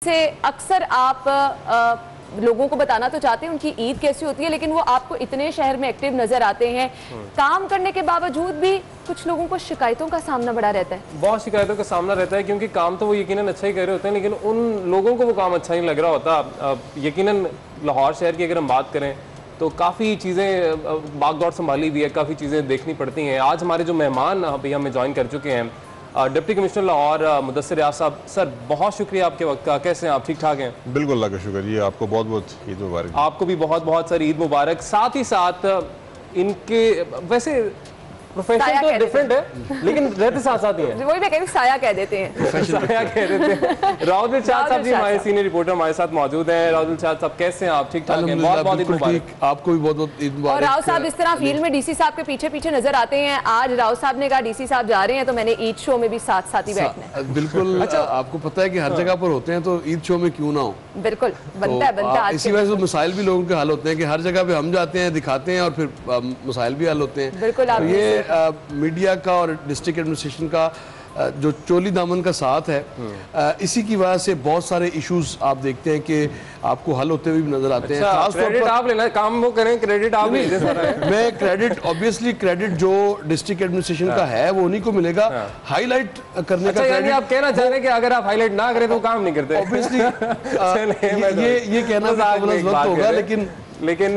से अक्सर आप लोगों को बताना तो चाहते हैं उनकी ईद कैसी होती है, लेकिन वो आपको इतने शहर में एक्टिव नजर आते हैं, काम करने के बावजूद भी कुछ लोगों को शिकायतों का सामना बड़ा रहता है। बहुत शिकायतों का सामना रहता है, क्योंकि काम तो वो यकीनन अच्छा ही कर रहे होते हैं, लेकिन उन लोगों को वो काम अच्छा नहीं लग रहा होता। यकीनन लाहौर शहर की अगर हम बात करें तो काफ़ी चीज़ें भागदौड़ संभाली हुई है, काफ़ी चीज़ें देखनी पड़ती हैं। आज हमारे जो मेहमान अभी हमें ज्वाइन कर चुके हैं, डिप्टी कमिश्नर लाहौर मुदस्सिर रियाज साहब, सर बहुत शुक्रिया आपके वक्त का। कैसे हैं आप? ठीक ठाक हैं? बिल्कुल, अल्लाह का शुक्र जी। आपको बहुत बहुत ईद मुबारक। आपको भी बहुत बहुत सारी ईद मुबारक। साथ ही साथ इनके वैसे प्रोफेशन तो डिफरेंट है, लेकिन रहते साथ साथ ही हैं। वही मैं कह रही हूँ, साया कह देते हैं। साया कह देते हैं। राहुल इरशाद साहब जी हमारे सीनियर रिपोर्टर हमारे साथ मौजूद हैं। राहुल इरशाद साहब कैसे हैं आप? ठीक ठाक हैं? बहुत बहुत ईद मुबारक। आपको भी बहुत बहुत ईद मुबारक। और राव साहब इस तरह फील्ड में डीसी साहब के पीछे पीछे नजर आते हैं। आज राव साहब ने कहा डीसी साहब जा रहे हैं, तो मैंने ईद शो में भी साथ साथ ही बैठना है। बिल्कुल। अच्छा, आपको पता है कि हर जगह पर होते हैं, तो ईद शो में क्यों ना हो? बिल्कुल बनता है। इसी वजह से मसाइल भी लोगों के हल होते हैं कि हर जगह पे हम जाते हैं, दिखाते हैं और फिर मसाइल भी हल होते हैं। बिल्कुल। ये मीडिया का और डिस्ट्रिक्ट एडमिनिस्ट्रेशन का जो चोली दामन का साथ है, इसी की वजह से बहुत सारे इश्यूज आप देखते हैं कि आपको हल होते हुए भी नजर आते हैं। खास तौर पर आप लेना, काम वो करें, क्रेडिट आप लीजिए सारा है। मैं क्रेडिट ऑब्वियसली क्रेडिट जो डिस्ट्रिक्ट एडमिनिस्ट्रेशन का है वो उन्हीं को मिलेगा। हाईलाइट करने का क्रेडिट आप कहना चाह रहे हैं कि अगर आप हाईलाइट ना करें तो काम नहीं करते। ऑब्वियसली ये कहना वक्त होगा, लेकिन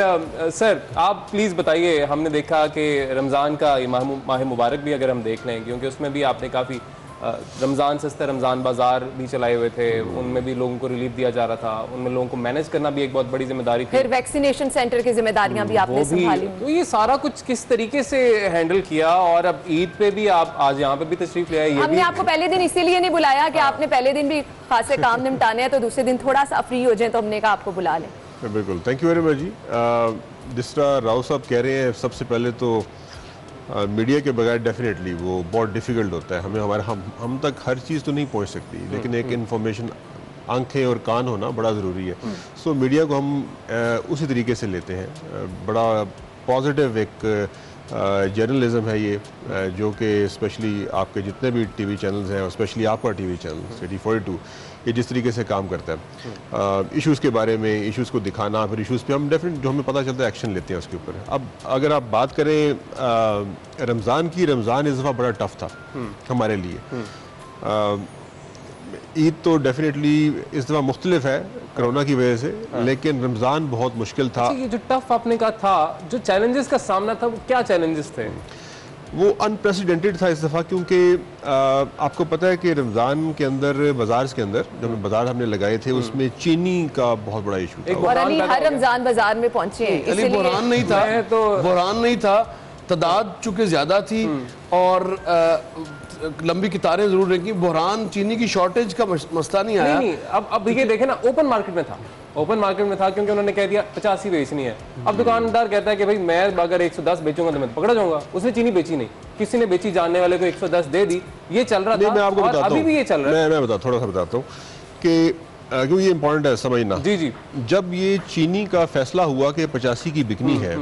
सर आप प्लीज़ बताइए, हमने देखा कि रमज़ान का ये माह मुबारक भी अगर हम देख लें, क्योंकि उसमें भी आपने काफ़ी रमज़ान सस्ता रमज़ान बाजार भी चलाए हुए थे, उनमें भी लोगों को रिलीफ दिया जा रहा था, उनमें लोगों को मैनेज करना भी एक बहुत बड़ी जिम्मेदारी थी। फिर वैक्सीनेशन सेंटर की जिम्मेदारियां भी आपने संभाली। तो ये सारा कुछ किस तरीके से हैंडल किया? और अब ईद पे भी आप आज यहाँ पे भी तशरीफ ले आए। हमने आपको पहले दिन इसीलिए नहीं बुलाया कि आपने पहले दिन भी खासे काम निपटाने हैं, तो दूसरे दिन थोड़ा सा फ्री हो जाए, तो हमने कहा आपको बुला लें। बिल्कुल, थैंक यू वेरी मच जी। जिस तरह राव साहब कह रहे हैं, सबसे पहले तो मीडिया के बगैर डेफिनेटली वो बहुत डिफ़िकल्ट होता है। हमें हम तक हर चीज़ तो नहीं पहुंच सकती, लेकिन एक इन्फॉर्मेशन, आंखें और कान होना बड़ा ज़रूरी है। सो मीडिया को हम उसी तरीके से लेते हैं। बड़ा पॉजिटिव एक जर्नलिज्म है ये, जो कि स्पेशली आपके जितने भी टीवी चैनल्स हैं और स्पेशली आपका टीवी चैनल सिटी 42, ये जिस तरीके से काम करता है, इश्यूज़ के बारे में, इश्यूज़ को दिखाना, फिर इश्यूज़ पे हम डेफिनेट जो हमें पता चलता है एक्शन लेते हैं उसके ऊपर। अब अगर आप बात करें रमज़ान की, रमज़ान इस दफ़ा बड़ा टफ था हमारे लिए। ईद तो डेफिनेटली इस दफ़ा मुख्तलिफ है कोरोना की वजह से, लेकिन रमज़ान बहुत मुश्किल था। ये जो टफ आपने कहा था, जो चैलेंजेस का सामना था, वो क्या चैलेंजेस थे? वो अनप्रेसिडेंटेड था इस दफ़ा, क्योंकि आपको पता है कि रमज़ान के अंदर बाजार के अंदर जो बाजार हमने लगाए थे उसमें चीनी का बहुत बड़ा इशू था। और अली हर रमज़ान बाजार में पहुंचे हैं, इसलिए बुरहान नहीं था, तो बुरहान नहीं था, तादाद चूंकि ज्यादा थी और लंबी कितारें जरूर रही। बुरहान चीनी की शॉर्टेज का मसला नहीं आया। नहीं, अब ये देखें ना, ओपन मार्केट में था, ओपन मार्केट में था, क्योंकि उन्होंने कह दिया 85 ही बेचनी है। अब दुकानदार कहता है कि भाई मैं अगर 110 बेचूंगा तो मैं पकड़ा जाऊंगा। उसने चीनी बेची नहीं, किसी ने बेची, जानने वाले को 110 दे दी। ये चल रहा था, मैं आपको और अभी भी ये चल रहा है। मैं थोड़ा सा बताता हूँ कि क्योंकि ये इंपॉर्टेंट है समझना। जी। जब ये चीनी का फैसला हुआ कि 85 की बिकनी है,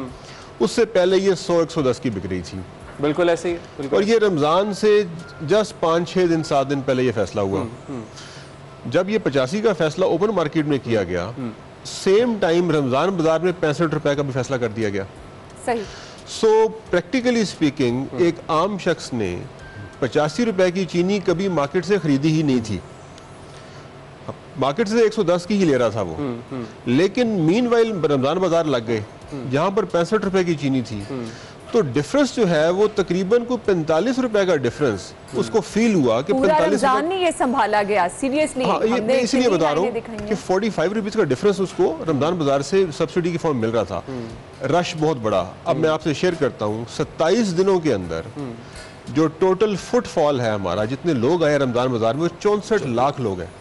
उससे पहले ये 100-110 की बिक रही थी। बिल्कुल ऐसे ही। और ये रमज़ान से जस्ट 5-6 दिन 7 दिन पहले ये फैसला हुआ। जब ये 85 का फैसला ओपन मार्केट में किया गया, सेम टाइम रमज़ान बाजार में 65 रुपए का भी फैसला कर दिया गया। सही। सो प्रैक्टिकली स्पीकिंग एक आम शख्स ने 85 रुपए की चीनी कभी मार्केट से खरीदी ही नहीं थी। मार्केट से 110 की ही ले रहा था वो। लेकिन मीनवाइल रमज़ान बाजार लग गए जहां पर 65 रुपए की चीनी थी, तो डिफरेंस जो है वो तकरीबन को 45 रुपए का डिफरेंस उसको फील हुआ कि 45 नहीं ये संभाला गया सीरियसली। हाँ, ये इसलिए बता रहा हूँ कि 45 रुपीज का डिफरेंस उसको रमजान बाजार से सब्सिडी की फॉर्म मिल रहा था। रश बहुत बड़ा। अब मैं आपसे शेयर करता हूँ 27 दिनों के अंदर जो टोटल फुटफॉल है हमारा, जितने लोग आए रमजान बाजार में, 64 लाख लोग हैं।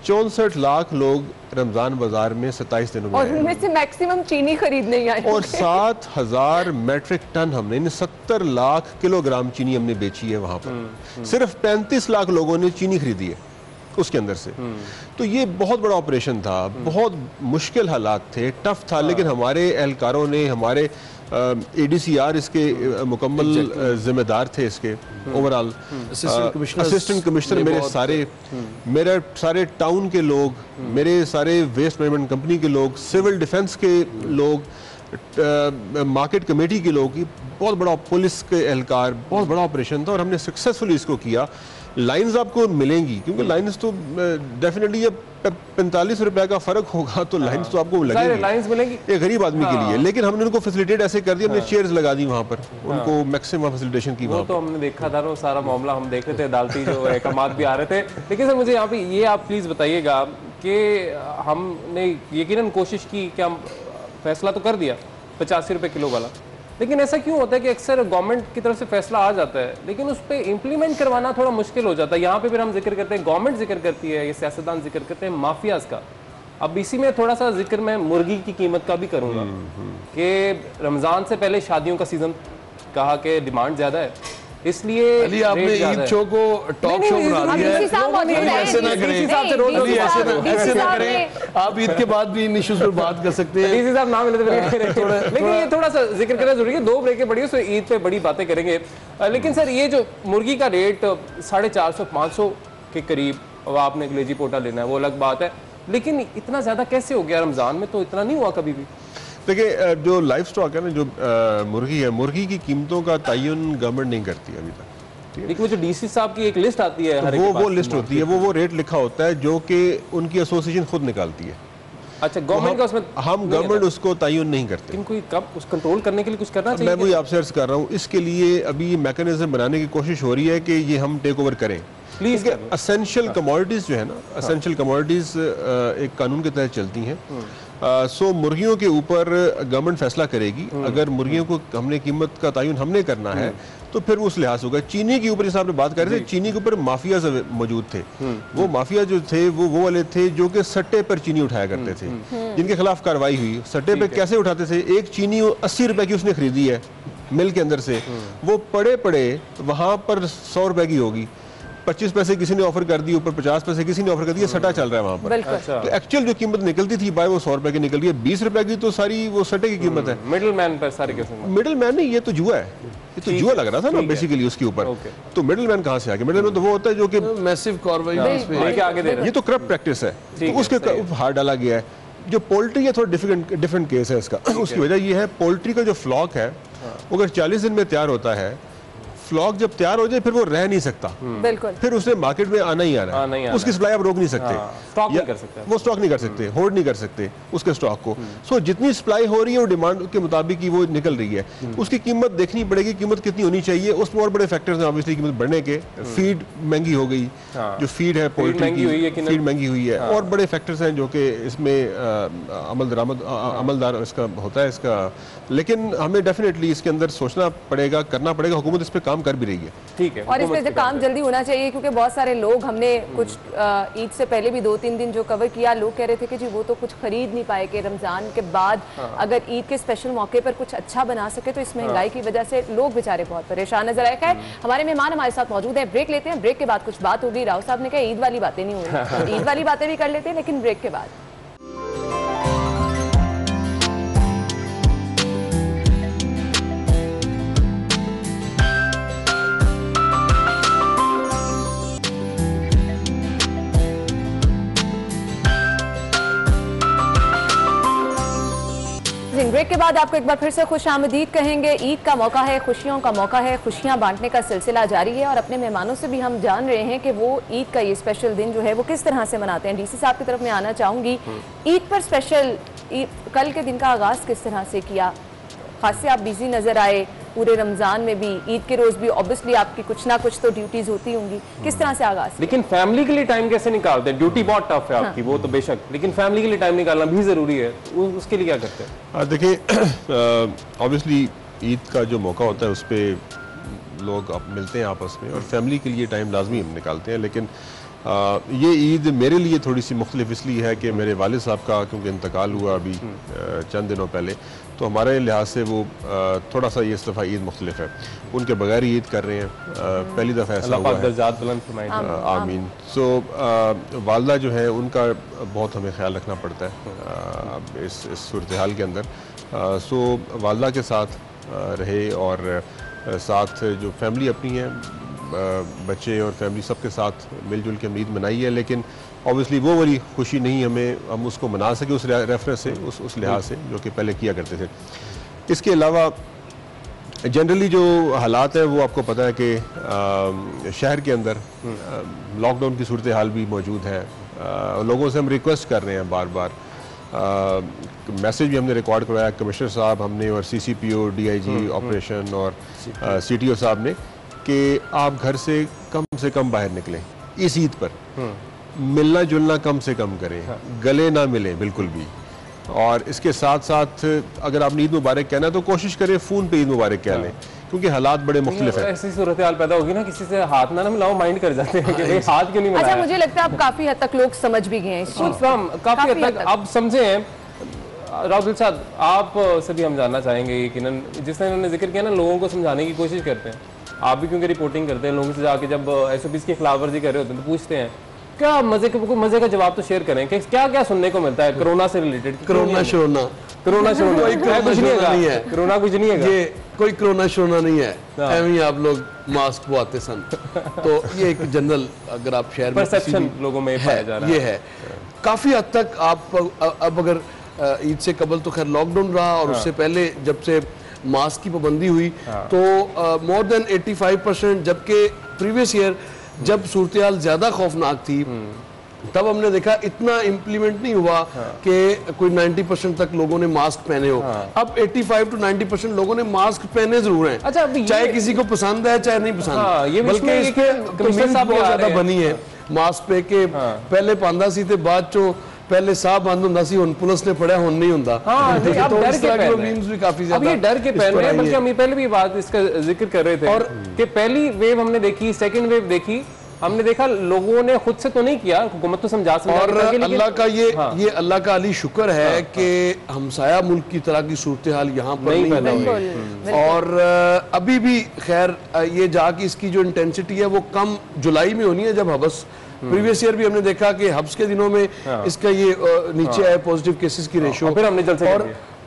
64 लाख लोग रमजान बाजार में 27 दिनों में, और उनमें से मैक्सिमम चीनी खरीदने ही आए। और 7000 मैट्रिक टन हमने 70 लाख किलोग्राम चीनी हमने बेची है वहां पर। सिर्फ 35 लाख लोगों ने चीनी खरीदी है उसके अंदर से। तो ये बहुत बड़ा ऑपरेशन था, बहुत मुश्किल हालात थे, टफ था, लेकिन हमारे एहलकारों ने, हमारे ADCR इसके मुकम्मल जिम्मेदार थे इसके ओवरऑल, असिस्टेंट कमिश्नर मेरे सारे टाउन के लोग, मेरे सारे वेस्ट मैनेजमेंट कंपनी के लोग, सिविल डिफेंस के लोग, मार्केट कमेटी के लोग, बहुत बड़ा पुलिस के एहलकार, बहुत बड़ा ऑपरेशन था और हमने सक्सेसफुली इसको किया। लाइंस आपको मिलेंगी क्योंकि लाइंस तो डेफिनेटली ये 45 रुपए का फर्क होगा तो लाइंस तो आपको लगेगी, लाइंस मिलेंगी एक गरीब आदमी के लिए, लेकिन हमने उनको फैसिलिटेट ऐसे कर दिया, हमने चेयर्स लगा दी वहाँ पर, उनको मैक्सिमम फैसिलिटेशन की। वो तो हमने देखा था, वो सारा मामला हम देख रहे थे, अदालती जो अहकामात भी आ रहे थे। लेकिन सर मुझे यहाँ पे ये आप प्लीज बताइएगा कि हमने यकीनन कोशिश की कि हम फैसला तो कर दिया 85 रुपए किलो वाला, लेकिन ऐसा क्यों होता है कि अक्सर गवर्नमेंट की तरफ से फैसला आ जाता है लेकिन उस पर इम्प्लीमेंट करवाना थोड़ा मुश्किल हो जाता है। यहाँ पे फिर हम जिक्र करते हैं, गवर्नमेंट जिक्र करती है, ये सियासतदान जिक्र करते हैं माफियाज का। अब इसी में थोड़ा सा जिक्र मैं मुर्गी की कीमत का भी करूँगा कि रमज़ान से पहले शादियों का सीज़न, कहा कि डिमांड ज़्यादा है, इसलिए अली आपने ईद शो को टॉक शो बना दिया है। ऐसे ना करें, ऐसे ना करें, आप ईद के बाद भी इन इश्यूज पर बात कर सकते हैं। डीसी साहब नाम लेकिन ये थोड़ा सा जिक्र करना जरूरी है, 2 ब्रेकें पड़ी है, ईद पे बड़ी बातें करेंगे। लेकिन सर ये जो मुर्गी का रेट 450-500 के करीब, अब आपने कलेजी पोटा लेना है वो अलग बात है, लेकिन इतना ज्यादा कैसे हो गया? रमजान में तो इतना नहीं हुआ कभी भी। देखिए जो लाइफ स्टॉक है ना, जो मुर्गी है, मुर्गी की कीमतों का तयन गवर्नमेंट नहीं करती अभी तक। लेकिन वो जो डीसी साहब की एक लिस्ट आती है, हर वो लिस्ट होती है, वो रेट लिखा होता है जो कि उनकी एसोसिएशन खुद निकालती है। अच्छा, गवर्नमेंट का उसमें हम गवर्नमेंट उसको तयन नहीं करते। इनको कब उस कंट्रोल करने के लिए कुछ करना चाहिए? मैं वही आपसे अर्ज कर रहा हूँ, इसके लिए अभी मैकेनिज्म बनाने की कोशिश हो रही है कि ये हम टेक ओवर करें प्लीज। असेंशियल कमोडिटीज जो है ना, असेंशियल कमोडिटीज एक कानून के तहत चलती हैं। सो मुर्गियों के ऊपर गवर्नमेंट फैसला करेगी, अगर मुर्गियों को हमने कीमत का तयन हमने करना है तो फिर उस लिहाज होगा। चीनी के ऊपर जैसे आपने बात कर रहे थे, चीनी के ऊपर माफिया मौजूद थे। वो माफिया जो थे वो वाले थे जो कि सट्टे पर चीनी उठाया करते थे, जिनके खिलाफ कार्रवाई हुई। सट्टे पे कैसे उठाते थे? एक चीनी 80 रुपए की उसने खरीदी है मिल के अंदर से, वो पड़े वहां पर 100 रुपए की होगी, 25 पैसे किसी ने ऑफर कर दी, ऊपर 50 पैसे किसी ने ऑफर कर दिया, सटा चल रहा है वहां पर। तो एक्चुअल जो कीमत निकलती थी बाय वो 100 रुपए की निकल रही है, 20 रुपए की तो सारी वो सटे की कीमत है। मिडिल मैन पर सारे किस्म, मिडिल मैन नहीं, ये तो जुआ है, ये तो जुआ लग रहा था ना बेसिकली उसके ऊपर। तो मिडिल मैन कहाँ से आ गया? मिडिल मैन तो वो होता है जो कि मैसिव कार्रवाई आगे दे रहा है, ये तो करप्ट प्रैक्टिस है, तो उसके हाथ डाला गया है। जो पोल्ट्री है थोड़ा डिफरेंट केस है इसका। उसकी वजह यह है, पोल्ट्री का जो फ्लॉक है वो अगर 40 दिन में तैयार होता है, फ्लॉक जब तैयार हो जाए फिर वो रह नहीं सकता, बिल्कुल, फिर उसने मार्केट में आना ही आना है, उसकी सप्लाई आप रोक नहीं सकते, स्टॉक नहीं कर सकते, वो स्टॉक नहीं कर सकते, होल्ड नहीं कर सकते उसके स्टॉक को। सो जितनी सप्लाई हो रही है वो डिमांड के मुताबिक ही वो निकल रही है, उसकी कीमत देखनी पड़ेगी, कीमत कितनी होनी चाहिए। उसमें और बड़े फैक्टर्स हैं ऑब्वियसली कीमत बढ़ने के। फीड महंगी हो गई, जो फीड है पोल्ट्री की फीड महंगी हुई है, और बड़े फैक्टर्स हैं जो कि इसमें अमलदार इसका होता है इसका। लेकिन हमें डेफिनेटली इसके अंदर सोचना पड़ेगा, करना पड़ेगा, हुकूमत इस पे काम कर भी रही है। ठीक है, और इसमें काम जल्दी होना चाहिए, क्योंकि बहुत सारे लोग, हमने कुछ ईद से पहले भी 2-3 दिन जो कवर किया, लोग कह रहे थे कि जी वो तो कुछ खरीद नहीं पाए, कि रमजान के बाद अगर ईद के स्पेशल मौके पर कुछ अच्छा बना सके तो इस महंगाई की वजह से लोग बेचारे बहुत परेशान नजर आए। खैर, हमारे मेहमान हमारे साथ मौजूद है, ब्रेक लेते हैं, ब्रेक के बाद कुछ बात होगी। राव साहब ने कहा ईद वाली बातें नहीं होंगी, ईद वाली बातें भी कर लेते हैं, लेकिन ब्रेक के बाद। ब्रेक के बाद आपको एक बार फिर से खुश आमदीद कहेंगे। ईद का मौका है, खुशियों का मौका है, खुशियां बांटने का सिलसिला जारी है, और अपने मेहमानों से भी हम जान रहे हैं कि वो ईद का ये स्पेशल दिन जो है वो किस तरह से मनाते हैं। डीसी साहब की तरफ मैं आना चाहूँगी, ईद पर स्पेशल कल के दिन का आगाज़ किस तरह से किया? खास से आप बिजी नज़र आए पूरे रमज़ान में भी, ईद के रोज़ भी ऑब्वियसली आपकी कुछ ना कुछ तो ड्यूटीज़ होती होंगी, किस तरह से आगाज़? लेकिन फैमिली के लिए टाइम कैसे निकालते हैं? ड्यूटी बहुत टफ है आपकी, वो तो बेशक, लेकिन फैमिली के लिए टाइम निकालना भी ज़रूरी है, उसके लिए क्या करते हैं? देखिए, ऑब्वियसली ईद का जो मौका होता है उस पर लोग मिलते हैं आपस में, और फैमिली के लिए टाइम लाजमी हम निकालते हैं, लेकिन ये ईद मेरे लिए थोड़ी सी मुख्तलिफ इसलिए है कि मेरे वालिद साहब का क्योंकि इंतकाल हुआ अभी चंद दिनों पहले, तो हमारे लिहाज से वो थोड़ा सा ये इस दफ़ा ईद मुख्तलिफ है, उनके बगैर ईद कर रहे हैं, पहली दफ़ा ऐसा हुआ है। आमीन। सो वालदा जो है उनका बहुत हमें ख्याल रखना पड़ता है इस सूरत हाल के अंदर। सो वालदा के साथ रहे और साथ जो फैमिली अपनी है, बच्चे और फैमिली सबके साथ मिलजुल के हम ईद मनाई है, लेकिन ऑब्वियसली वो वाली खुशी नहीं हम उसको मना सके उस रेफरेंस से, उस लिहाज से जो कि पहले किया करते थे। इसके अलावा जनरली जो हालात है वो आपको पता है कि शहर के अंदर लॉकडाउन की सूरत हाल भी मौजूद है। लोगों से हम रिक्वेस्ट कर रहे हैं बार बार, मैसेज भी हमने रिकॉर्ड करवाया कमिश्नर साहब हमने और CCPO DIG ऑपरेशन और CTO साहब ने कि आप घर से कम बाहर निकलें इस ईद पर, मिलना जुलना कम से कम करें, गले ना मिलें बिल्कुल भी, और इसके साथ साथ अगर आपने ईद मुबारक कहना है तो कोशिश करें फ़ोन पे ईद मुबारक कह लें, क्योंकि हालात बड़े मुख्तलिफ है। ऐसी सूरत हाल पैदा होगी ना, किसी से हाथ ना मिलाओ, माइंड कर जाते हैं कि भाई हाथ क्यों नहीं मिलाया। अच्छा, मुझे लगता है अब काफी हद तक लोग समझ भी गए हैं इस चीज़ को। काफी हद तक अब समझे हैं। राहुल साहब, आप से भी हम जानना चाहेंगे, यकीनन जिसने इन्होंने जिक्र किया ना, लोगों को समझाने की कोशिश करते हैं, आप भी क्योंकि रिपोर्टिंग करते हैं, लोगों से जाके जब SOPs की खिलाफ वर्जी कर रहे होते हैं तो पूछते हैं क्या मजे का जवाब तो शेयर करें कि क्या क्या सुनने को मिलता है कोरोना से रिलेटेड। कोरोना शोरोना नहीं है, कोरोना कुछ नहीं है, ये कोई कोरोना शोरोना नहीं है, एवं ही आप लोग मास्क पवाते सन। तो ये एक जनरल अगर आप शहर में परसेप्शन लोगों में पाया जा रहा है, ये है काफी हद तक। आप अब अगर ईद से कबल तो खैर लॉकडाउन रहा और उससे पहले जब से मास्क की पाबंदी हुई तो मोर देन 85%, जबकि प्रीवियस ईयर जब सूरत हाल ज्यादा खौफनाक थी तब हमने देखा इतना इम्प्लीमेंट नहीं हुआ कि कोई 90% तक लोगों ने मास्क पहने हो। अब 85 to 90% लोगों ने मास्क पहने जरूर हैं। अच्छा, चाहे किसी को पसंद है चाहे नहीं पसंद, बल्कि इस पे बहुत ज्यादा बनी है मास्क पे के पहले पांदा सी थे बाद चो पहले साह बंद होता सी, हुन पुलिस ने फड़िया हुन नहीं होता। हाँ, तो इस तरह के मीम्स भी काफी ज्यादा अब ये डर के पहन रहे हैं, बल्कि हम पहले भी बात इसका जिक्र कर रहे थे और कि पहली वेव हमने देखी, सेकंड वेव देखी, हमने देखा लोगों ने खुद से तो नहीं किया, हुकूमत तो समझा और अल्लाह का ये अल्लाह का अली शुक्र है कि हमसाया मुल्क की तरह की सूरत हाल यहाँ पर नहीं बनी। और अभी भी खैर ये जाके इसकी जो इंटेंसिटी है वो कम जुलाई में होनी है जब हबस, प्रीवियस ईयर भी हमने देखा कि हब्स के दिनों में इसका ये नीचे आए पॉजिटिव केसेस की रेशियो, फिर हमने जलसे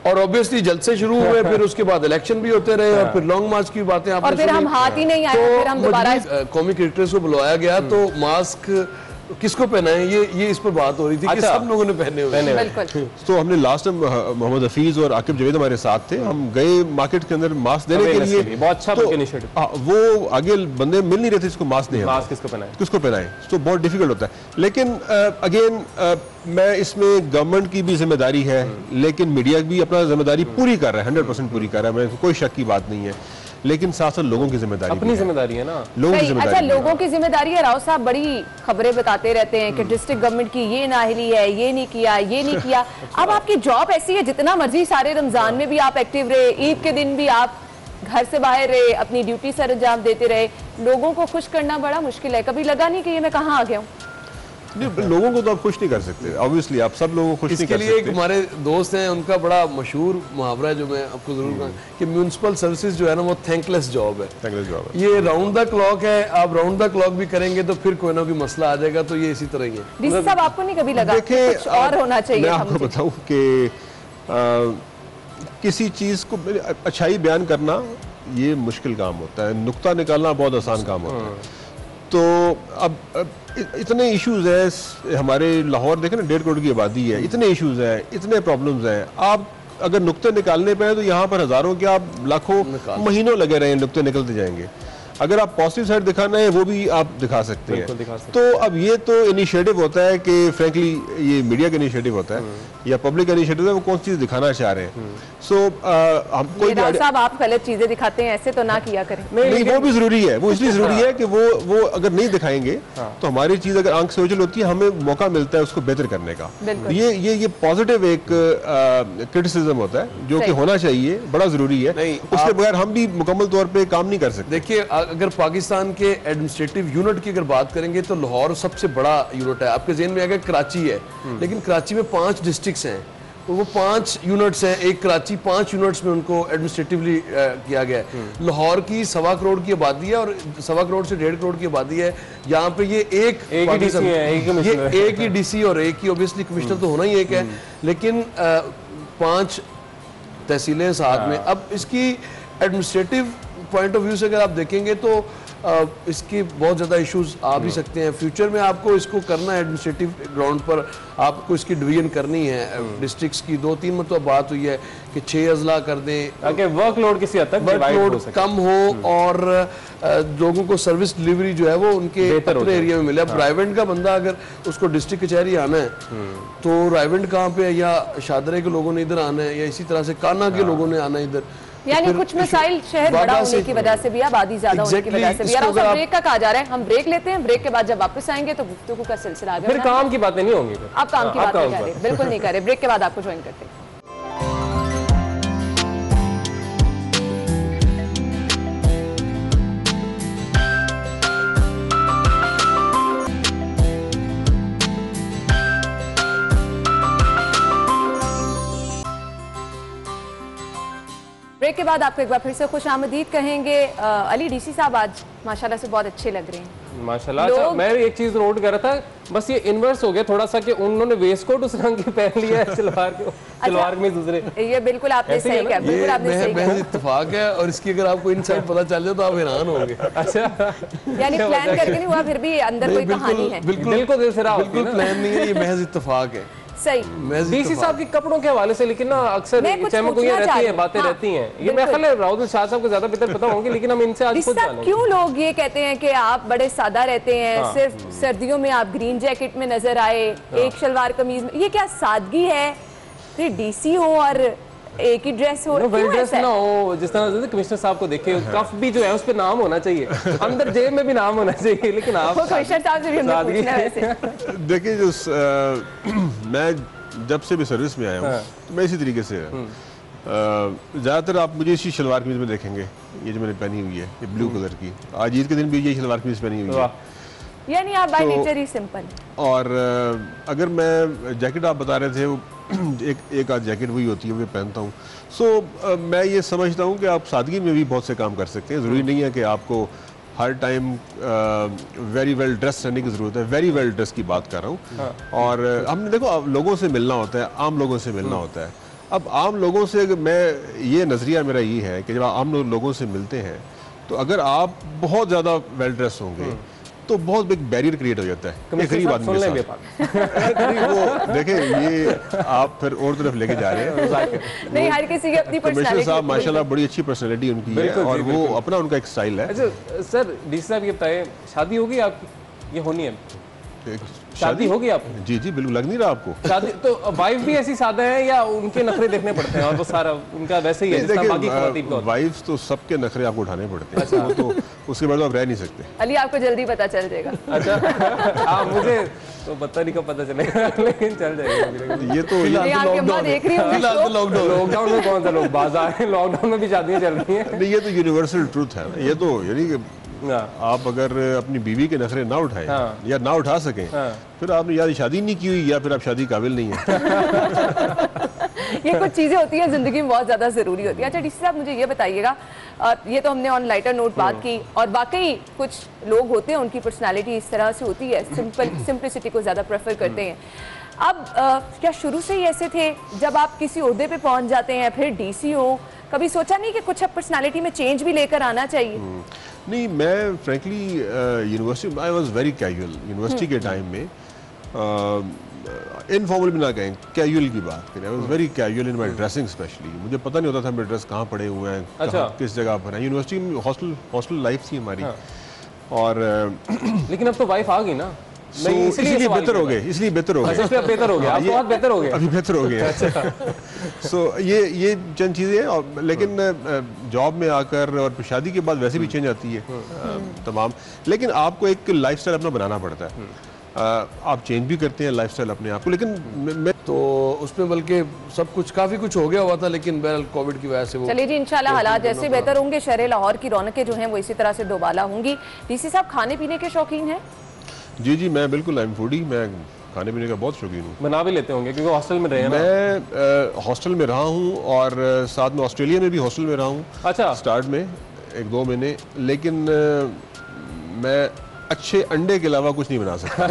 और ऑब्वियसली जलसे शुरू हुए, फिर उसके बाद इलेक्शन भी होते रहे और फिर लॉन्ग मार्च की बातें आपने और फिर हम हाथ ही नहीं आए, फिर हम दोबारा कॉमिक क्रिएटर्स को बुलाया गया तो मास्क किसको पहना है ये इस पर बात हो रही थी कि सब लोगों ने पहने हुए। तो हमने लास्ट टाइम मोहम्मद हफीज और आकिब जवेद हमारे साथ थे, हम गए मार्केट के अंदर मास्क देने के लिए, बहुत अच्छा तो वो आगे बंदे मिल नहीं रहे थे इसको मास्क दें, किसको पहनाएं, तो बहुत डिफिकल्ट होता है। लेकिन अगेन मैं इसमें गवर्नमेंट की भी जिम्मेदारी है, लेकिन मीडिया भी अपना जिम्मेदारी पूरी कर रहा है, 100% पूरी कर रहा है, मैं कोई शक की बात नहीं है, लेकिन साथ साथ लोगों की जिम्मेदारी, अपनी जिम्मेदारी है ना, लोगों की जिम्मेदारी। अच्छा, लोगों की जिम्मेदारी है। राव साहब बड़ी खबरें बताते रहते हैं कि डिस्ट्रिक्ट गवर्नमेंट की ये नाअहली है, ये नहीं किया, ये नहीं किया। अब आपकी जॉब ऐसी है, जितना मर्जी सारे रमजान में भी आप एक्टिव रहे, ईद के दिन भी आप घर से बाहर रहे, अपनी ड्यूटी सर अंजाम देते रहे, लोगों को खुश करना बड़ा मुश्किल है। कभी लगा नहीं कि ये मैं कहाँ आ गया हूँ? नहीं, लोगों को तो आप खुश नहीं कर सकते, ऑब्वियसली आप सब लोगों को खुश नहीं कर सकते। इसके लिए एक हमारे दोस्त हैं, उनका बड़ा मशहूर मुहावरा है जो मैं आपको जरूर कहूँ कि म्यूनिसिपल सर्विसेज जो है ना वो थैंकलेस जॉब है, थैंकलेस जॉब है। ये राउंड द क्लॉक है, आप राउंड द क्लॉक भी करेंगे तो फिर कोई ना कोई मसला आ जाएगा, तो ये इसी तरह ही है। डीसी साहब, आपको नहीं कभी लगा कुछ और होना चाहिए? मैं आपको बताऊं कि किसी चीज को अच्छाई बयान करना ये मुश्किल काम होता है, नुक्ता निकालना बहुत आसान काम होता है। तो अब इतने इश्यूज हैं हमारे लाहौर, देखें ना 1.5 करोड़ की आबादी है, इतने इश्यूज हैं, इतने प्रॉब्लम्स हैं, आप अगर नुक्ते निकालने पे हैं तो यहाँ पर हजारों के आप लाखों महीनों लगे रहे, नुक्ते निकलते जाएंगे। अगर आप पॉजिटिव साइड दिखाना है वो भी आप दिखा सकते हैं। तो अब ये तो इनिशिएटिव होता है कि फ्रैंकली ये मीडिया का इनिशिएटिव होता है या पब्लिक का इनिशिएटिव है, वो कौन सी चीज दिखाना चाह रहे हैं। सो हम कोई साहब आप गलत चीजें दिखाते हैं, ऐसे तो ना किया करें। नहीं, वो भी जरूरी है, वो इसलिए जरूरी है कि वो अगर नहीं दिखाएंगे तो हमारी चीज अगर आंख से ओझल होती है, हमें मौका मिलता है उसको बेहतर करने का। ये पॉजिटिव एक क्रिटिसिज्म होता है जो कि होना चाहिए, बड़ा जरूरी है, उसके बगैर हम भी मुकम्मल तौर पे काम नहीं कर सकते। देखिए अगर पाकिस्तान के एडमिनिस्ट्रेटिव यूनिट की अगर बात करेंगे तो लाहौर सबसे बड़ा यूनिट है। आपके जेहन में आएगा कराची है, लेकिन कराची में 5 डिस्ट्रिक्ट्स हैं, तो वो 5 यूनिट्स हैं। एक कराची 5 यूनिट्स में उनको एडमिनिस्ट्रेटिवली किया गया है। लाहौर की 1.25 करोड़ की आबादी है और 1.25 करोड़ से 1.5 करोड़ की आबादी है। यहाँ पे ये एक ही डीसी और एक ही ऑब्वियसली कमिश्नर तो होना ही एक है, लेकिन 5 तहसीलें साथ में। अब इसकी एडमिनिस्ट्रेटिव पॉइंट ऑफ व्यू से अगर आप देखेंगे तो इसके बहुत ज़्यादा इश्यूज आ भी सकते हैं। फ्यूचर में आपको इसको करना है एडमिनिस्ट्रेटिव ग्राउंड पर, आपको इसकी डिवीजन करनी है डिस्ट्रिक्ट्स की। 2-3 मतलब बात हुई है कि 6 अजला कर दें ताकि वर्कलोड किसी हद तक वर्कलोड कम हो और लोगों को सर्विस डिलीवरी जो है वो उनके अपने एरिया में मिले। अब रायवंड का बंदा अगर उसको डिस्ट्रिक्ट कचहरी आना है तो रायवंड कहाँ पे है, या शादरे के लोगों ने इधर आना है, या इसी तरह से काना के लोगों ने आना है इधर। यानी कुछ मसाइल शहर बड़ा होने की वजह से भी, आबादी ज्यादा होने की वजह से भी। यार ब्रेक का कहा जा रहा है, हम ब्रेक लेते हैं, ब्रेक के बाद जब वापस आएंगे तो गुफ्तगू का सिलसिला आगे। फिर काम की बातें नहीं होंगी, आप काम की बात नहीं कर रहे, बिल्कुल नहीं कर रहे। ब्रेक के बाद आपको ज्वाइन करते हैं। ब्रेक के बाद आपको एक बार फिर से खुश आमदीद कहेंगे। अली डीसी साहब आज माशाल्लाह से बहुत अच्छे लग रहे हैं माशाल्लाह। अच्छा, मैं एक चीज नोट कर रहा था, बस ये इन्वर्स हो गया थोड़ा सा कि उन्होंने वेस्ट कोट उस रंग के पहन लिया है, सलवार में दूसरे। ये बिल्कुल आपने सही कहा, बिल्कुल आपने सही कहा। इत्तेफाक है और इसकी अगर आपको इनसाइड पता चल जाए तो आप हैरान होंगे। अच्छा, यानी प्लान करके नहीं हुआ, फिर भी अंदर कोई कहानी है। बिल्कुल प्लान नहीं है, ये महज इत्तेफाक है। सही डीसी साहब के कपड़ों के हवाले से लेकिन ना अक्सर चमकोइयां रहती हैं, बातें रहती हैं। ये मैं ख्याल है राउत शाह साहब को ज्यादा बेहतर पता होंगे, लेकिन हम इनसे आज खुद जानेंगे। क्यों लोग ये कहते हैं कि आप बड़े सादा रहते हैं, सिर्फ सर्दियों में आप ग्रीन जैकेट में नजर आए, एक शलवार कमीज में, ये क्या सादगी है? फिर डीसी हो और एक ही ड्रेस हो, वेल ड्रेस ना हो, जिस तरह कमिश्नर साहब को देखे, कफ भी जो है उस पे नाम होना चाहिए, अंदर जेब में भी नाम होना चाहिए, लेकिन आप कमिश्नर साहब से भी हमने पूछना है वैसे। देखिए, जो मैं जब से भी सर्विस में आया हूँ तो मैं इसी तरीके से ज़्यादातर आप मुझे इसी शलवार कमीज में देखेंगे, ये जो मैंने पहनी हुई है, ये ब्लू कलर की। आज ईद के दिन भी ये शलवार कमीज पहनी हुई है। यानी आप बाय नेचर ही सिंपल। और अगर मैं जैकेट आप बता रहे थे, वो एक आध जैकेट वही होती है वो पहनता हूँ। सो मैं ये समझता हूँ कि आप सादगी में भी बहुत से काम कर सकते हैं। ज़रूरी नहीं है कि आपको हर टाइम वेरी वेल ड्रेस रहने की ज़रूरत है। वेरी वेल ड्रेस की बात कर रहा हूँ। और हमने देखो लोगों से मिलना होता है, आम लोगों से मिलना होता है। अब आम लोगों से मैं ये नज़रिया मेरा ये है कि जब आम लोगों से मिलते हैं तो अगर आप बहुत ज़्यादा वेल ड्रेस होंगे तो बहुत बिग बैरियर क्रिएट हो जाता है गरीब आदमी के साथ। वो देखें, ये आप फिर और तरफ लेके जा रहे हैं। नहीं, हर किसी की अपनी पर्सनालिटी। साहब माशाल्लाह बड़ी अच्छी पर्सनालिटी उनकी है और वो अपना उनका एक स्टाइल है। अच्छा सर, डीसी साहब ये बताएं, शादी होगी आपकी? ये होनी है शादी होगी आप? जी जी बिल्कुल। लग नहीं रहा आपको? शादी तो वाइफ भी ऐसी सादा है या उनके नखरे देखने पड़ते हैं और वो सारा उनका वैसे ही है जितना बाकी खवातीन का? वाइफ तो सबके नखरे आपको उठाने पड़ते हैं। अच्छा। वो तो उसके बाद आप रह नहीं सकते। अली आपको जल्दी पता चल जाएगा। अच्छा, हाँ मुझे तो पता नहीं कब पता चलेगा, लेकिन चल जाएगा। ये तो लॉकडाउन में कौन सा लोग बाजार है, लॉकडाउन में भी शादियां चल रही हैं। नहीं, ये तो यूनिवर्सल ट्रूथ है। ये तो यानी कि आप अगर अपनी बीवी के नखरे ना उठाएं या ना उठा सकें फिर आपने या शादी नहीं की हुई या फिर आप शादी काबिल नहीं है। ये कुछ चीजें होती हैं जिंदगी में बहुत ज्यादा जरूरी होती है। अच्छा डीसी साहब, मुझे ये बताइएगा, ये तो हमने ऑन लाइटर नोट बात की और वाकई कुछ लोग होते हैं उनकी पर्सनालिटी इस तरह से होती है, सिंपलिसिटी को ज्यादा प्रेफर करते हैं। अब क्या शुरू से ही ऐसे थे? जब आप किसी ओहदे पे पहुंच जाते हैं, फिर डीसी हो, कभी सोचा नहीं कि कुछ अब पर्सनालिटी में चेंज भी लेकर आना चाहिए? नहीं, मैं frankly university I was very casual. University के टाइम में इनफॉर्मल भी ना कहें, कैजुअल की बात करें, I was very casual in my dressing specially. मुझे पता नहीं होता था मेरे ड्रेस कहाँ पड़े हुए हैं, अच्छा। किस जगह पर है। यूनिवर्सिटी में हॉस्टल लाइफ थी हमारी। और लेकिन अब तो वाइफ आ गई ना, इसलिए बेहतर हो गए, इसलिए बेहतर हो गए। अच्छा, बेहतर हो गया, बहुत बेहतर हो गया, अभी बेहतर हो गया। सो ये चंद चीज़ें हैं। और लेकिन जॉब में आकर और शादी के बाद वैसे भी चेंज आती है तमाम। लेकिन आपको एक लाइफस्टाइल अपना बनाना पड़ता है। आप चेंज भी करते हैं लाइफस्टाइल अपने आप को, लेकिन मैं तो उसमें बल्कि सब कुछ काफ़ी कुछ हो गया हुआ था, लेकिन बहरहाल कोविड की वजह से वो चलिए जी, इंशाल्लाह हालात जैसे बेहतर होंगे, शहर लाहौर की रौनकें जो हैं वो इसी तरह से दोबाला होंगी। डीसी साहब, खाने पीने के शौकीन हैं? जी मैं बिल्कुल आई एम फूडी, मैं खाने पीने का बहुत शौकीन हूँ। बना भी लेते होंगे क्योंकि हॉस्टल में रहे हैं ना। मैं हॉस्टल में रहा हूँ और साथ में ऑस्ट्रेलिया में भी हॉस्टल में रहा हूँ। अच्छा। स्टार्ट में 1-2 महीने, लेकिन मैं अच्छे अंडे के अलावा कुछ नहीं बना सकता।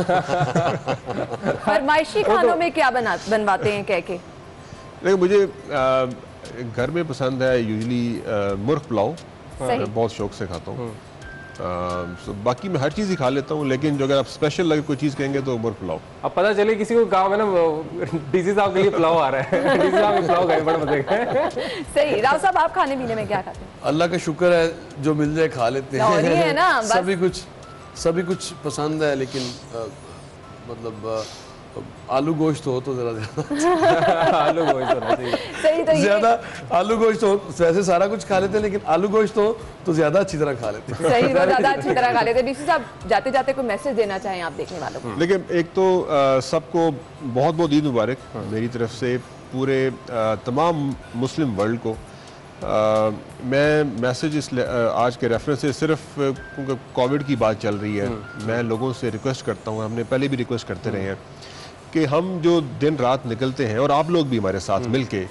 फरमाइशी खानों में क्या बनवाते हैं कह के? लेकिन मुझे घर में पसंद है यूजली मुर्ग पुलाव, मैं बहुत शौक से खाता हूँ। बाकी मैं हर चीज़ ही खा लेता हूँ, लेकिन जो अगर आप स्पेशल लगे कोई चीज़ कहेंगे तो मुर्ग पुलाव। अब पता चले किसी को गाँव में ना डीसी साहब के लिए पुलाव आ रहा है। डीसी साहब के पुलाव गए बड़े मजे का। सही। राव साहब, आप खाने पीने में क्या खाते हैं? अल्लाह का शुक्र है, जो मिल जाए खा लेते लाहौरी है ना, हैं। बस। सभी कुछ पसंद है, लेकिन मतलब आलू गोश्त हो तो जरा ज्यादा आलू गोश्त होना चाहिए। सही। तो ज्यादा आलू गोश्त हो, वैसे सारा कुछ खा लेते हैं, लेकिन आलू गोश्त हो तो ज्यादा अच्छी तरह खा लेते हैं। सही, वो ज्यादा अच्छी तरह खा लेते हैं। डीसी साहब, जाते जाते कोई मैसेज देना चाहें आप देखने वालों को? लेकिन एक तो सबको बहुत बहुत ईद मुबारक मेरी तरफ से, पूरे तमाम मुस्लिम वर्ल्ड को। मैं मैसेज आज के रेफरेंस से सिर्फ क्योंकि कोविड की बात चल रही है, मैं लोगों से रिक्वेस्ट करता हूँ, हमने पहले भी रिक्वेस्ट करते रहे हैं कि हम जो दिन रात निकलते हैं, और आप लोग भी हमारे साथ मिलके,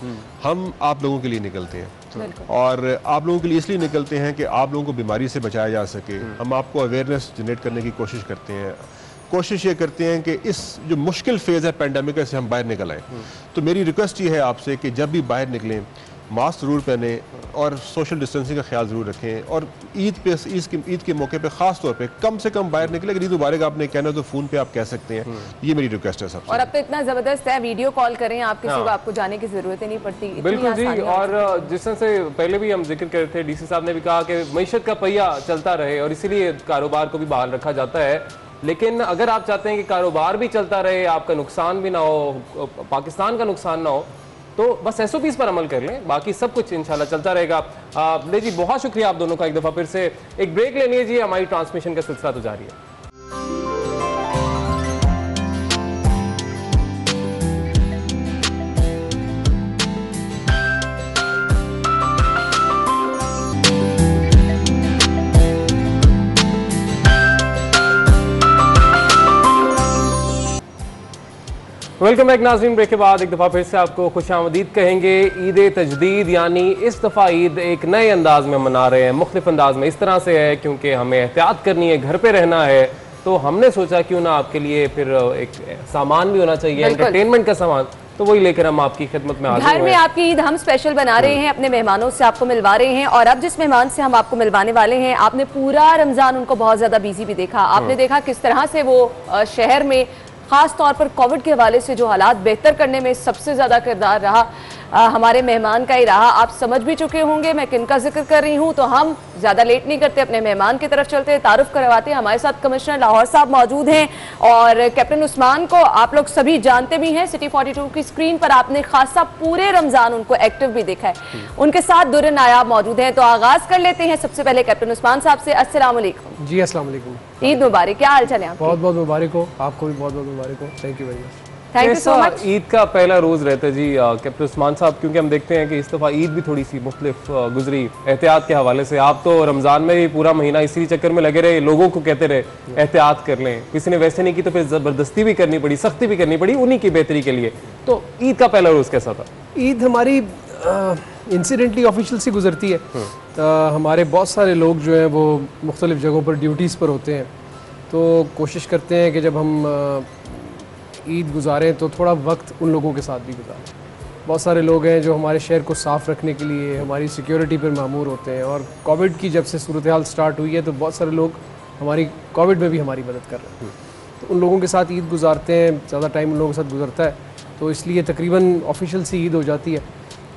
हम आप लोगों के लिए निकलते हैं, और आप लोगों के लिए इसलिए निकलते हैं कि आप लोगों को बीमारी से बचाया जा सके। हम आपको अवेयरनेस जनरेट करने की कोशिश करते हैं, कोशिश ये करते हैं कि इस जो मुश्किल फेज़ है पैंडेमिक से हम बाहर निकल आएँ। तो मेरी रिक्वेस्ट ये है आपसे कि जब भी बाहर निकलें मास्क ज़रूर पहने और सोशल डिस्टेंसिंग का ख्याल ज़रूर रखें, और ईद के मौके पे ख़ास तौर पे कम से कम बाहर निकले। अगर ईद मुबारक आपने कहना तो फ़ोन पे आप कह सकते हैं, ये मेरी रिक्वेस्ट है सबसे। और अब तो इतना ज़बरदस्त है, वीडियो कॉल करें आप किसी को, आपको जाने की ज़रूरत ही नहीं पड़ती। बिल्कुल जी। और जिस तरह से पहले भी हम जिक्र कर रहे थे, डीसी साहब ने भी कहा कि मईशत का पहिया चलता रहे और इसीलिए कारोबार को भी बहाल रखा जाता है। लेकिन अगर आप चाहते हैं कि कारोबार भी चलता रहे, आपका नुकसान भी ना हो, पाकिस्तान का नुकसान ना हो, तो बस SOPs पर अमल कर लें, बाकी सब कुछ इंशाल्लाह चलता रहेगा। ले जी, बहुत शुक्रिया आप दोनों का एक दफ़ा फिर से। एक ब्रेक लेनी है जी, हमारी ट्रांसमिशन का सिलसिला तो जारी है। वेलकम बैक नाज़रीन। ब्रेक के बाद एक दफ़ा फिर से आपको खुशामदीद कहेंगे। ईद तजदीद यानी इस दफ़ा ईद एक नए अंदाज में मना रहे हैं, मुख्तलिफ अंदाज में। इस तरह से है क्योंकि हमें एहतियात करनी है, घर पे रहना है, तो हमने सोचा क्यों ना आपके लिए फिर एक सामान भी होना चाहिए, एंटरटेनमेंट का सामान, तो वही लेकर हम आपकी खिदमत में हाजिर हैं। घर में आपकी ईद हम स्पेशल बना रहे हैं, अपने मेहमानों से आपको मिलवा रहे हैं। और अब जिस मेहमान से हम आपको मिलवाने वाले हैं, आपने पूरा रमज़ान उनको बहुत ज़्यादा बिजी भी देखा। आपने देखा किस तरह से वो शहर में खास तौर पर कोविड के हवाले से जो हालात बेहतर करने में सबसे ज़्यादा किरदार रहा हमारे मेहमान का ही रहा। आप समझ भी चुके होंगे मैं किन का जिक्र कर रही हूँ। तो हम ज़्यादा लेट नहीं करते, अपने मेहमान की तरफ चलते हैं, तारुफ करवाते हैं। हमारे साथ कमिश्नर लाहौर साहब मौजूद हैं और कैप्टन उस्मान को आप लोग सभी जानते भी हैं। सिटी 42 की स्क्रीन पर आपने खासा पूरे रमज़ान उनको एक्टिव भी देखा है। उनके साथ दुर्र नायाब मौजूद हैं। तो आगाज़ कर लेते हैं सबसे पहले कैप्टन उस्मान साहब से। अस्सलाम वालेकुम। जी अस्सलाम वालेकुम। ईद मुबारक। क्या हाल चाल है आपके? बहुत बहुत मुबारक हो, आपको भी बहुत बहुत मुबारक हो। Thank you very much. Thank you so much. Eid का पहला रोज़ रहता है जी कैप्टन उस्मान साहब, क्योंकि हम देखते हैं कि इस दफ़ा ईद भी थोड़ी सी मुख्तलिफ गुजरी एहतियात के हवाले से। आप तो रमज़ान में ही पूरा महीना इसी चक्कर में लगे रहे, लोगों को कहते रहे एहतियात कर लें, किसी ने वैसे नहीं की तो फिर ज़बरदस्ती भी करनी पड़ी, सख्ती भी करनी पड़ी उन्हीं की बेहतरी के लिए। तो ईद का पहला रोज़ कैसा था? ईद हमारी इंसिडेंटली ऑफिशियल सी गुजरती है। हमारे बहुत सारे लोग जो हैं वो मुख्तलिफ जगहों पर ड्यूटीज़ पर होते हैं, तो कोशिश करते हैं कि जब हम ईद गुजारें तो थोड़ा वक्त उन लोगों के साथ भी गुजारें। बहुत सारे लोग हैं जो हमारे शहर को साफ़ रखने के लिए हमारी सिक्योरिटी पर मामूर होते हैं, और कोविड की जब से सूरत हाल स्टार्ट हुई है तो बहुत सारे लोग हमारी कोविड में भी हमारी मदद कर रहे हैं। तो उन लोगों के साथ ईद गुजारते हैं, ज़्यादा टाइम उन लोगों के साथ गुजरता है, तो इसलिए तकरीबन ऑफिशियल सी ईद हो जाती है।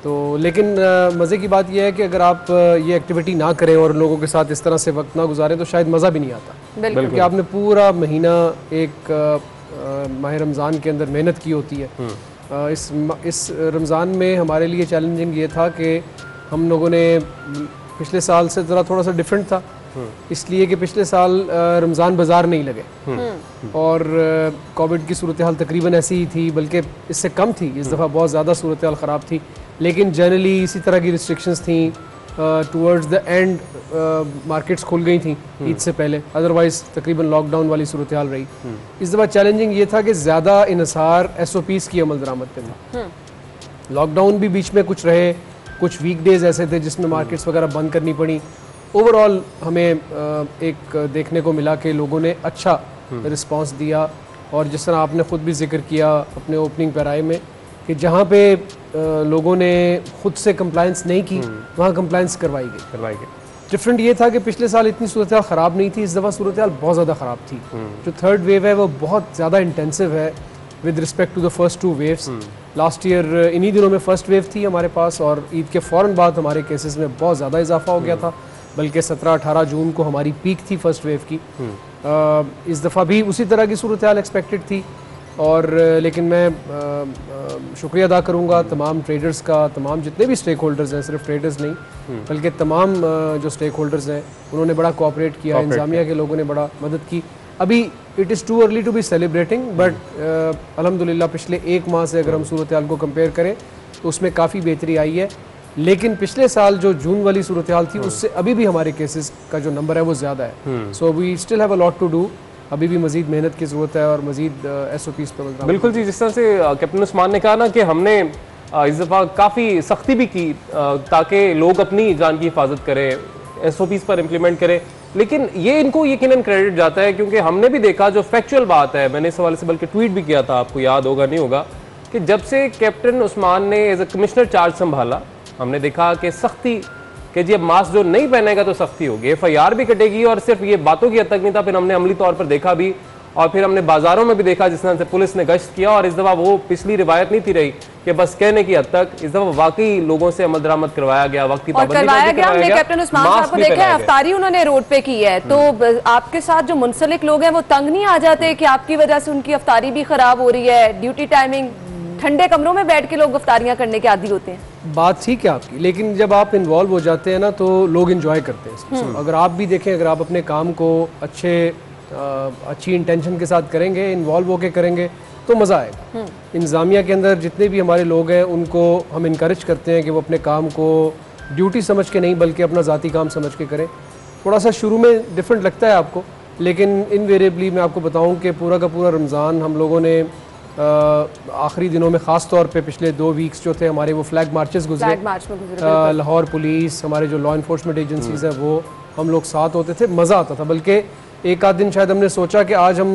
तो लेकिन मज़े की बात यह है कि अगर आप ये एक्टिविटी ना करें और लोगों के साथ इस तरह से वक्त ना गुजारें तो शायद मज़ा भी नहीं आता, क्योंकि आपने पूरा महीना एक माह रमज़ान के अंदर मेहनत की होती है। इस रमज़ान में हमारे लिए चैलेंजिंग ये था कि हम लोगों ने पिछले साल से ज़रा थोड़ा सा डिफरेंट था इसलिए कि पिछले साल रमज़ान बाज़ार नहीं लगे और कोविड की सूरत हाल तकरीबन ऐसी ही थी, बल्कि इससे कम थी। इस दफ़ा बहुत ज़्यादा सूरत हाल ख़राब थी, लेकिन जनरली इसी तरह की रिस्ट्रिक्शंस थी। टूवर्ड्स द एंड मार्केट्स खुल गई थी ईद से पहले, अदरवाइज़ तकरीबन लॉकडाउन वाली सूरत हाल रही। इस दफ़ा चैलेंजिंग ये था कि ज़्यादा इन्हिसार SOPs की अमल दरामद पे था। लॉकडाउन भी बीच में कुछ रहे, कुछ वीकडेज ऐसे थे जिसमें मार्केट्स वगैरह बंद करनी पड़ी। ओवरऑल हमें एक देखने को मिला कि लोगों ने अच्छा रिस्पांस दिया, और जिस तरह आपने ख़ुद भी जिक्र किया अपने ओपनिंग पैराए में कि जहाँ पे लोगों ने खुद से कंप्लायंस नहीं की वहाँ कंप्लायंस करवाई गई। डिफरेंट ये था कि पिछले साल इतनी सूरत हाल ख़राब नहीं थी, इस दफ़ा सूरत हाल बहुत ज़्यादा ख़राब थी। जो थर्ड वेव है वो बहुत ज़्यादा इंटेंसिव है with respect to the first 2 waves. Last year इन्हीं दिनों में फर्स्ट वेव थी हमारे पास, और ईद के फ़ौरन बाद हमारे केसेस में बहुत ज़्यादा इजाफा हो गया था, बल्कि 17-18 जून को हमारी पीक थी फर्स्ट वेव की। इस दफ़ा भी उसी तरह की सूरत हाल एक्सपेक्टेड थी, और लेकिन मैं शुक्रिया अदा करूँगा तमाम ट्रेडर्स का, तमाम जितने भी स्टेक होल्डर्स हैं, सिर्फ ट्रेडर्स नहीं बल्कि तमाम जो स्टेक होल्डर्स हैं उन्होंने बड़ा कोऑपरेट किया, इंतज़ामिया के लोगों ने बड़ा मदद की। अभी it is too early to be celebrating, but अल्हम्दुलिल्लाह पिछले 1 माह से अगर हम सूरत हाल को कंपेयर करें तो उसमें काफ़ी बेहतरी आई है। लेकिन पिछले साल जो जून वाली सूरत हाल थी उससे अभी भी हमारे केसेस का जो नंबर है वो ज़्यादा है। So we still have a lot to do, अभी भी मजीद मेहनत की ज़रूरत है और मजीद SOPs पे बदलाव। बिल्कुल जी, जिस तरह से कैप्टन उस्मान ने कहा ना कि हमने इस दफ़ा काफ़ी सख्ती भी की ताकि लोग अपनी जान की हिफाजत करें, SOPs पर इम्प्लीमेंट करें, लेकिन ये इनको यकीनन क्रेडिट जाता है क्योंकि हमने भी देखा जो फैक्चुअल बात है, मैंने इस हवाले से बल्कि ट्वीट भी किया था, आपको याद होगा नहीं होगा, कि जब से कैप्टन उस्मान ने एज ए कमिश्नर चार्ज संभाला हमने देखा कि सख्ती कि जी अब मास्क जो नहीं पहनेगा तो सख्ती होगी, FIR भी कटेगी, और सिर्फ ये बातों की हद तक नहीं था, फिर हमने अमली तौर पर देखा भी, और फिर हमने बाजारों में भी देखा जिस तरह से पुलिस ने गश्त किया। और इस दफ़ा वो पिछली रिवायत नहीं थी रही कि बस कहने की हद तक, इस दफ़ा वाकई लोगों से अमल दरामद करवाया गया, वक्त की पाबंदी करवाया गया। हमने कैप्टन उस्मान साहब को देखा है, अफ्तारी उन्होंने रोड पे की है, तो आपके साथ जो मुंसलिक लोग हैं वो तंग नहीं आ जाते कि आपकी वजह से उनकी अफ्तारी भी खराब हो रही है? ड्यूटी टाइमिंग, ठंडे कमरों में बैठ के लोग अफ्तारियां करने के आदी होते हैं। बात ठीक है आपकी, लेकिन जब आप इन्वॉल्व हो जाते हैं ना तो लोग इंजॉय करते हैं। अगर आप भी देखें, अगर आप अपने काम को अच्छी इंटेंशन के साथ करेंगे, इन्वॉल्व होकर करेंगे तो मज़ा आएगा। इंतज़ामिया के अंदर जितने भी हमारे लोग हैं उनको हम इनकरेज करते हैं कि वो अपने काम को ड्यूटी समझ के नहीं बल्कि अपना ज़ाती काम समझ के करें। थोड़ा सा शुरू में डिफरेंट लगता है आपको, लेकिन इनवेरिएबली मैं आपको बताऊँ कि पूरा का पूरा रमज़ान हम लोगों ने आखिरी दिनों में ख़ास तौर पे पिछले 2 वीक्स जो थे हमारे, वो फ्लैग मार्चेस गुजरे। लाहौर पुलिस, हमारे जो लॉ इन्फोर्समेंट एजेंसीज हैं वो हम लोग साथ होते थे, मज़ा आता था। बल्कि एक आध दिन शायद हमने सोचा कि आज हम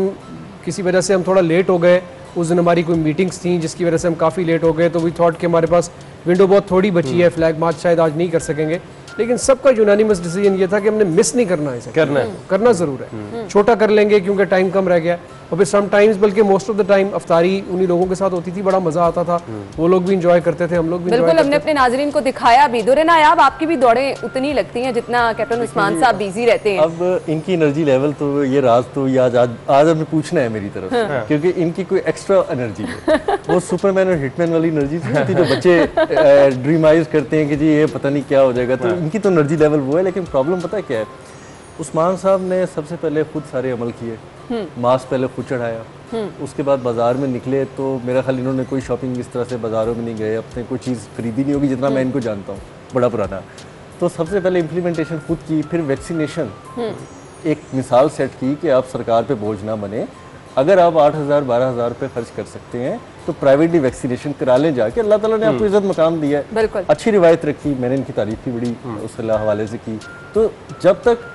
किसी वजह से हम थोड़ा लेट हो गए, उस दिन हमारी कोई मीटिंग्स थी जिसकी वजह से हम काफ़ी लेट हो गए, तो वी थॉट कि हमारे पास विंडो बहुत थोड़ी बची है, फ्लैग मार्च शायद आज नहीं कर सकेंगे। लेकिन सबका यूनानिमस डिसीजन ये था कि हमने मिस नहीं करना है, करना ज़रूर है। छोटा कर लेंगे क्योंकि टाइम कम रह गया, और फिर सम टाइम्स बल्कि मोस्ट ऑफ द टाइम अफ्तारी उन्हीं लोगों के साथ होती थी, बड़ा मजा आता था, वो लोग भी इंजॉय करते थे, हम लोग भी बिल्कुल। हमने अपने नाजरीन को दिखाया भी। दुरे नायाब, आपकी भी दौड़ें उतनी लगती हैं जितना कैप्टन उस्मान साहब बिजी रहते हैं। अब इनकी एनर्जी लेवल तो ये राज तो ये आज हमें पूछना है मेरी तरफ से, क्योंकि इनकी कोई एक्स्ट्रा एनर्जी है। वो सुपरमैन और हिटमैन वाली एनर्जी थी जो बच्चे ड्रीमाइज करते हैं कि जी ये पता नहीं क्या हो जाएगा, तो इनकी तो एनर्जी लेवल वो है। लेकिन प्रॉब्लम पता है क्या है, उस्मान साहब ने सबसे पहले खुद सारे अमल किए, मास्क पहले खुद चढ़ाया, उसके बाद बाजार में निकले तो मेरा ख्याल इन्होंने कोई शॉपिंग इस तरह से बाजारों में नहीं गए, अपने कोई चीज़ खरीदी नहीं होगी जितना मैं इनको जानता हूँ, बड़ा पुराना। तो सबसे पहले इम्प्लीमेंटेशन खुद की, फिर वैक्सीनेशन, एक मिसाल सेट की कि आप सरकार पे बोझ ना बने, अगर आप 8,000-12,000 रुपये खर्च कर सकते हैं तो प्राइवेटली वैक्सीनेशन करा लें जाके, अल्लाह ताला ने आपको इज्जत मकाम दिया है, अच्छी रिवायत रखी, मैंने इनकी तारीफ भी बड़ी उस हवाले से की। तो जब तक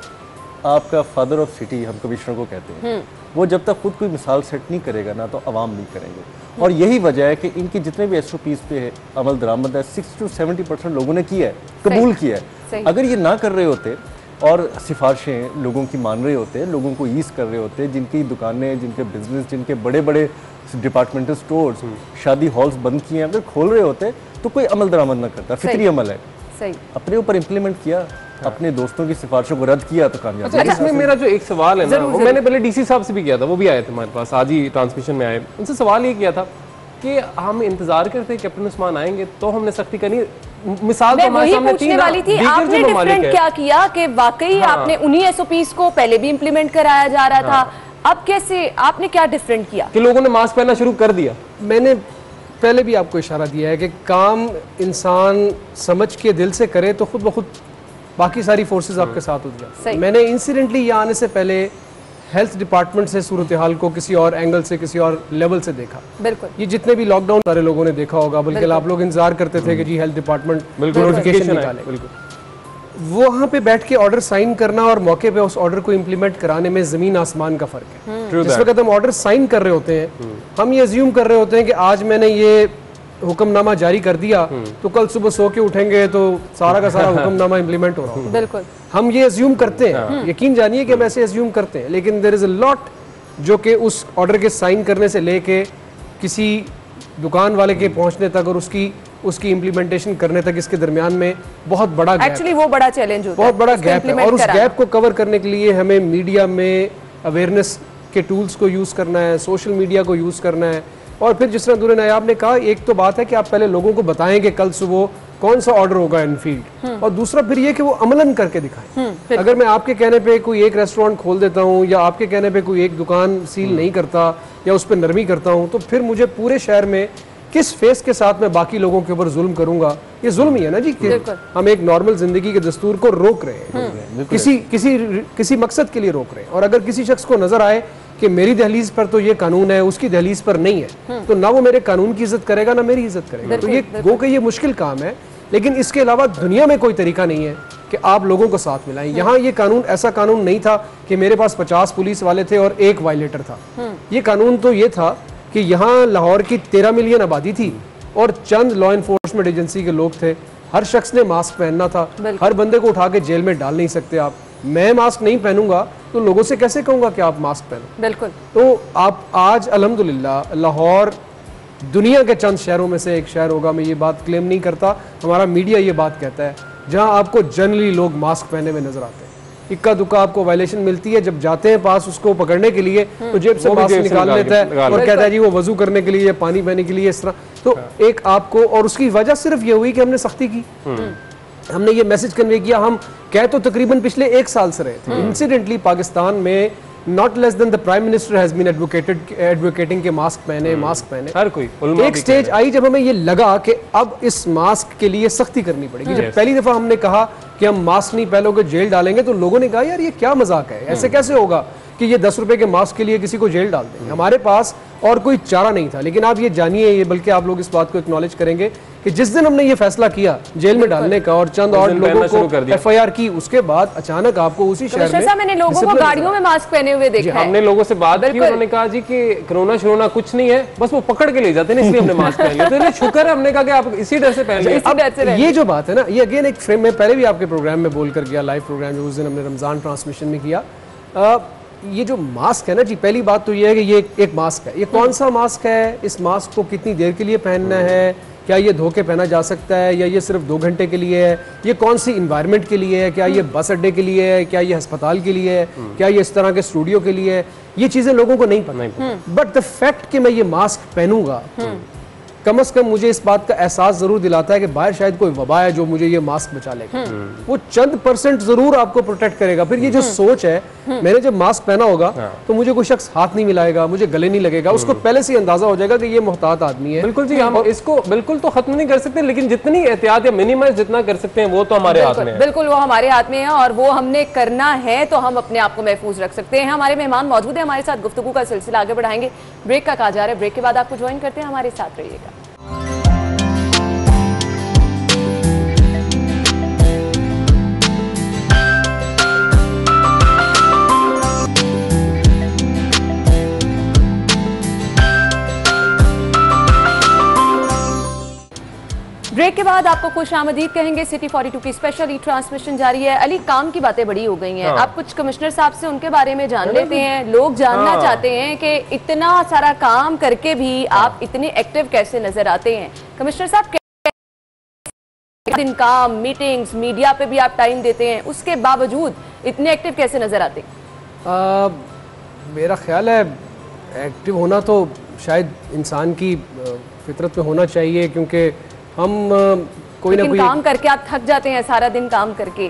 आपका फादर ऑफ सिटी हम कमिश्नर को कहते हैं, वो जब तक खुद कोई मिसाल सेट नहीं करेगा ना तो अवाम नहीं करेंगे। और यही वजह है कि इनके जितने भी SOPs पे अमल दरामद है 60 to 70% लोगों ने किया है, कबूल किया है। अगर ये ना कर रहे होते और सिफारिशें लोगों की मान रहे होते, लोगों को ईज़ कर रहे होते, जिनकी दुकानें, जिनके बिजनेस, जिनके बड़े बड़े डिपार्टमेंटल स्टोर्स, शादी हॉल्स बंद किए हैं, अगर खोल रहे होते तो कोई अमल दरामद ना करता। फितरी अमल है, अपने ऊपर इम्प्लीमेंट किया, अपने दोस्तों की सिफारिशों को रद्द किया तो कामयाब। अच्छा, इसमें मेरा जो एक सवाल है ना, वो मैंने पहले DC साहब से भी किया था, वो भी आए थे हमारे पास, आज ही ट्रांसमिशन में आए, उनसे सवाल ये किया था कि हम इंतजार करते हैं कैप्टन उस्मान आएंगे तो हमने सख्ती करनी। मिसाल मैं तो हमारे वही सामने पूछने 3 वाली थी, दीगर आपने जो ममालिक डिफरेंट है। क्या किया कि वाकई आपने उन्हीं एसओपीज को पहले भी इंप्लीमेंट कराया जा रहा था, अब कैसे आपने क्या डिफरेंट किया कि लोगों ने मास्क पहनना शुरू कर दिया? मैंने पहले भी आपको इशारा दिया है कि काम इंसान समझ के दिल से करे तो खुद ब खुद बाकी सारी फोर्सेस आपके साथ हो जाए। सही। मैंने इंसिडेंटली यहाँ आने से पहले हेल्थ डिपार्टमेंट से सूरत हाल को किसी और एंगल से, किसी और लेवल से देखा। बिल्कुल ये जितने भी लॉकडाउन सारे लोगों ने देखा होगा, बल्कि आप लोग इंतजार करते थे कि जी हेल्थ डिपार्टमेंट नोटिफिकेशन निकाले। बिल्कुल वहाँ पे बैठ के ऑर्डर साइन करना और मौके पे उस ऑर्डर को इम्प्लीमेंट कराने में जमीन आसमान का फर्क है। जिस वक्त हम ऑर्डर साइन कर रहे होते हैं, हम ये अज्यूम कर रहे होते हैं कि आज मैंने ये हुक्मनामा जारी कर दिया तो कल सुबह सो के उठेंगे तो सारा का सारा हुक्मनामा इम्प्लीमेंट हो रहा होगा। बिल्कुल हम ये अज्यूम करते हैं, यकीन जानिए कि हम ऐसे अज्यूम करते हैं, लेकिन देयर इज अ लॉट जो कि उस ऑर्डर के साइन करने से लेके किसी दुकान वाले के पहुंचने तक और उसकी इम्प्लीमेंटेशन करने तक इसके दरमियान में बहुत बड़ा गैप, एक्चुअली वो बड़ा चैलेंज होता बहुत है, बड़ा उसको गैप है। implement और उस कराना। गैप को कवर करने के लिए हमें मीडिया में अवेयरनेस के टूल्स को यूज़ करना है, सोशल मीडिया को यूज़ करना है। और फिर जिस तरह दूर नायाब ने कहा, एक तो बात है कि आप पहले लोगों को बताएं कि कल सुबह कौन सा ऑर्डर होगा इनफील्ड, और दूसरा फिर ये कि वो अमलन करके दिखाएं। अगर मैं आपके कहने पे कोई एक रेस्टोरेंट खोल देता हूँ या आपके कहने पे कोई एक दुकान सील नहीं करता या उस पर नरमी करता हूँ, तो फिर मुझे पूरे शहर में किस फेस के साथ मैं बाकी लोगों के ऊपर जुल्म करूंगा? ये जुल्म ही है ना जी, कि हम एक नॉर्मल जिंदगी के दस्तूर को रोक रहे हैं, किसी मकसद के लिए रोक रहे हैं। और अगर किसी शख्स को नजर आए कि मेरी दहलीज पर तो ये कानून है, उसकी दहलीज पर नहीं है, तो ना वो मेरे कानून की इज्जत करेगा ना मेरी इज्जत करेगा। तो ये गो के ये मुश्किल काम है, लेकिन इसके अलावा दुनिया में कोई तरीका नहीं है कि आप लोगों को साथ मिलाएं। यहाँ ये कानून ऐसा कानून नहीं था कि मेरे पास 50 पुलिस वाले थे और एक वायलेटर था। ये कानून तो ये था कि यहाँ लाहौर की 13 मिलियन आबादी थी और चंद लॉ एनफोर्समेंट एजेंसी के लोग थे। हर शख्स ने मास्क पहनना था, हर बंदे को उठा के जेल में डाल नहीं सकते आप। मैं मास्क नहीं पहनूंगा तो लोगों से कैसे कहूंगा कि आप मास्क पहनो? बिल्कुल। तो आप आज अल्हम्दुलिल्लाह लाहौर दुनिया के चंद शहरों में से एक शहर होगा, मैं ये बात क्लेम नहीं करता, हमारा मीडिया ये बात कहता है, जहां आपको जनरली लोग मास्क पहने हुए नजर आते हैं। इक्का दुक्का आपको वायलेशन मिलती है, जब जाते हैं पास उसको पकड़ने के लिए तो जेब से मास्क निकाल लेता है और कहता है जी वो वजू करने के लिए या पानी पीने के लिए, इस तरह। तो एक आपको, और उसकी वजह सिर्फ ये हुई कि हमने सख्ती की, हमने ये मैसेज कन्वे किया। हम कह तो तकरीबन पिछले 1 साल से रहे थे। इंसिडेंटली पाकिस्तान में not less than the prime minister has been advocating के मास्क पहने हर कोई एक स्टेज आई जब हमें ये लगा कि अब इस मास्क के लिए सख्ती करनी पड़ेगी। जब पहली दफा हमने कहा कि हम मास्क नहीं पहनोगे जेल डालेंगे, तो लोगों ने कहा यार ये क्या मजाक है, ऐसे कैसे होगा कि ये 10 रुपए के मास्क के लिए किसी को जेल डाल देंगे। हमारे पास और कोई चारा नहीं था। लेकिन आप ये जानिए, ये बल्कि आप लोग इस बात को एक्नॉलेज करेंगे कि जिस दिन हमने ये फैसला किया जेल में डालने का और चंद और लोगों को FIR की, उसके बाद अचानक आपको उसी शहर में मैंने लोगों को गाड़ियों में मास्क पहने हुए देखा है। हमने लोगों से बात की, उन्होंने कहा जी कि कोरोना शोरोना कुछ नहीं है, बस वो पकड़ के ले जाते हैं इसलिए हमने मास्क पहन लिया। तो शुक्र है, हमने कहा कि आप इसी डर से पहन लिया। ये जो बात है ना, ये अगेन एक फ्रेम में पहले भी आपके प्रोग्राम में बोल कर गया, लाइव प्रोग्राम जो उस दिन हमने रमजान ट्रांसमिशन में किया। ये जो मास्क है ना जी, पहली बात तो ये है कि ये एक मास्क है। ये कौन सा मास्क है, इस मास्क को कितनी देर के लिए पहनना है, क्या ये धो के पहना जा सकता है या ये सिर्फ 2 घंटे के लिए है, ये कौन सी इन्वायरमेंट के लिए है, क्या ये बस अड्डे के लिए है, क्या ये अस्पताल के लिए है, क्या ये इस तरह के स्टूडियो के लिए है, ये चीजें लोगों को नहीं पता। बट द फैक्ट कि मैं ये मास्क पहनूंगा कम से कम मुझे इस बात का एहसास जरूर दिलाता है कि बाहर शायद कोई वबा है जो मुझे ये मास्क बचा लेगा। वो चंद % जरूर आपको प्रोटेक्ट करेगा। फिर ये जो सोच है, मैंने जब मास्क पहना होगा तो मुझे कोई शख्स हाथ नहीं मिलाएगा, मुझे गले नहीं लगेगा, उसको पहले से अंदाजा हो जाएगा कि ये मोहतात आदमी है। बिल्कुल जी, हम इसको बिल्कुल तो खत्म नहीं कर सकते, लेकिन जितनी एहतियात या मिनिमाइज जितना कर सकते हैं वो तो हमारे हाथ में है। बिल्कुल वो हमारे हाथ में है और वो हमने करना है तो हम अपने आप को महफूज रख सकते हैं। हमारे मेहमान मौजूद है, हमारे साथ गुफ्तगू का सिलसिला आगे बढ़ाएंगे। ब्रेक का कहा जा रहा है, ब्रेक के बाद आपको ज्वाइन करते हैं, हमारे साथ रहिएगा। ब्रेक के बाद आपको खुश आमदीद कहेंगे। सिटी 42 की स्पेशल ई ट्रांसमिशन जारी है। अली, काम की बातें बड़ी हो गई हैं। आप कुछ कमिश्नर साहब से उनके बारे में जान लेते हैं। लोग जानना चाहते हैं कि इतना सारा काम करके भी आप इतने एक्टिव कैसे नजर आते हैं। कमिश्नर साहब, दिन काम, मीटिंग्स, मीडिया पे भी आप टाइम देते हैं, उसके बावजूद इतने एक्टिव कैसे नजर आते हैं? मेरा ख्याल है एक्टिव होना तो शायद इंसान की फितरत में होना चाहिए, क्योंकि हम कोई ना लेकिन कोई काम करके आप थक जाते हैं, सारा दिन काम करके।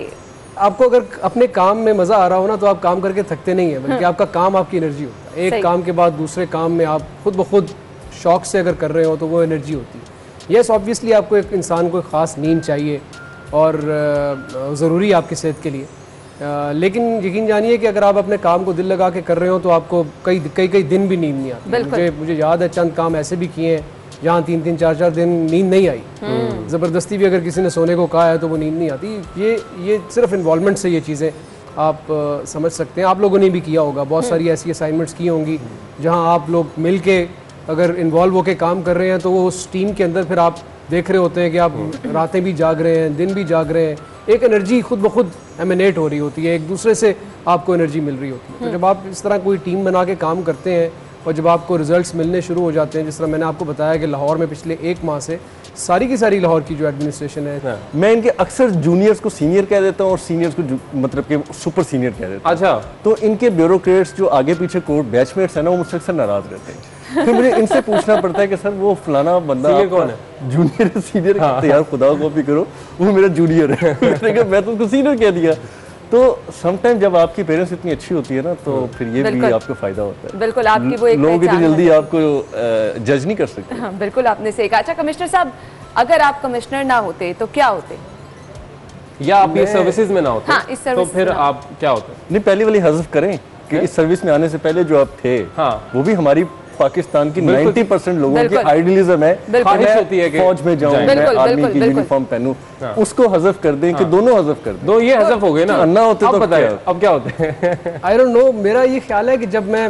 आपको अगर अपने काम में मज़ा आ रहा हो ना तो आप काम करके थकते नहीं है, बल्कि आपका काम आपकी एनर्जी होता है। सही। एक काम के बाद दूसरे काम में आप खुद ब खुद शौक से अगर कर रहे हो तो वो एनर्जी होती है। यस, ऑब्वियसली आपको एक इंसान को ख़ास नींद चाहिए और ज़रूरी है आपकी सेहत के लिए, लेकिन यकीन जानिए कि अगर आप अपने काम को दिल लगा के कर रहे हो तो आपको कई दिन भी नींद नहीं आती। मुझे याद है चंद काम ऐसे भी किए हैं जहाँ 3-3, 4-4 दिन नींद नहीं आई। ज़बरदस्ती भी अगर किसी ने सोने को कहा है तो वो नींद नहीं आती। ये सिर्फ इन्वॉल्वमेंट से ये चीज़ें आप समझ सकते हैं। आप लोगों ने भी किया होगा, बहुत सारी ऐसी असाइनमेंट्स की होंगी जहाँ आप लोग मिल के अगर इन्वॉल्व होकर काम कर रहे हैं तो वो उस टीम के अंदर फिर आप देख रहे होते हैं कि आप रातें भी जाग रहे हैं, दिन भी जाग रहे हैं। एक एनर्जी खुद ब खुद एमिनेट हो रही होती है, एक दूसरे से आपको एनर्जी मिल रही होती है। तो जब आप इस तरह कोई टीम बना के काम करते हैं और जब आपको रिजल्ट्स मिलने शुरू हो जाते हैं, जिस तरह मैंने आपको बताया कि लाहौर में पिछले 1 माह से सारी की सारी लाहौर की जो एडमिनिस्ट्रेशन है, मैं इनके अक्सर जूनियर्स को सीनियर कह देता हूँ और सीनियर्स को मतलब कि सुपर सीनियर कह देता हूँ। अच्छा, तो इनके ब्यूरोक्रेट्स जो आगे पीछे कोर्ट बैचमेट्स है ना, वो मुझसे अक्सर नाराज रहते हैं। फिर मुझे इनसे पूछना पड़ता है कि सर वो फलाना बंदा सीनियर कौन है? जूनियर सीनियर कहते यार, खुदा को कॉपी करो, वो मेरा जूनियर है। मैं तो उसको सीनियर कह दिया। तो समटाइम जब आपकी पेरेंट्स इतनी अच्छी होती है ना तो फिर ये भी आपको फायदा होता है। बिल्कुल, आपकी वो एक लोग इतनी पहचान जल्दी है। आपको जज नहीं कर सकते। हाँ, बिल्कुल आपने सही कहा। अच्छा कमिश्नर साहब, अगर आप कमिश्नर ना होते तो क्या होते? या आप ये सर्विसेज में ना होते? हाँ, इस तो सर्विस फिर में ना। आप क्या होते? नहीं, पहली वाली हज़फ करें कि इस सर्विस में आने से पहले जो आप थे, हाँ। वो भी हमारी पाकिस्तान की बिल्कुल। 90% लोगों की बिल्कुल। आइडियलिज्म है। बिल्कुल। ख्वाहिश होती है कि फौज में जाऊं, मैं बिल्कुल, आर्मी बिल्कुल, की बिल्कुल। यूनिफॉर्म पहनूं, उसको हज़फ कर दें कि दोनों हज़फ कर दें। दो ये हज़फ हो गए ना, अन्ना होते अब तो बताइए क्या? अब क्या होते हैं? आई डोंट नो, मेरा ये ख्याल है कि जब मैं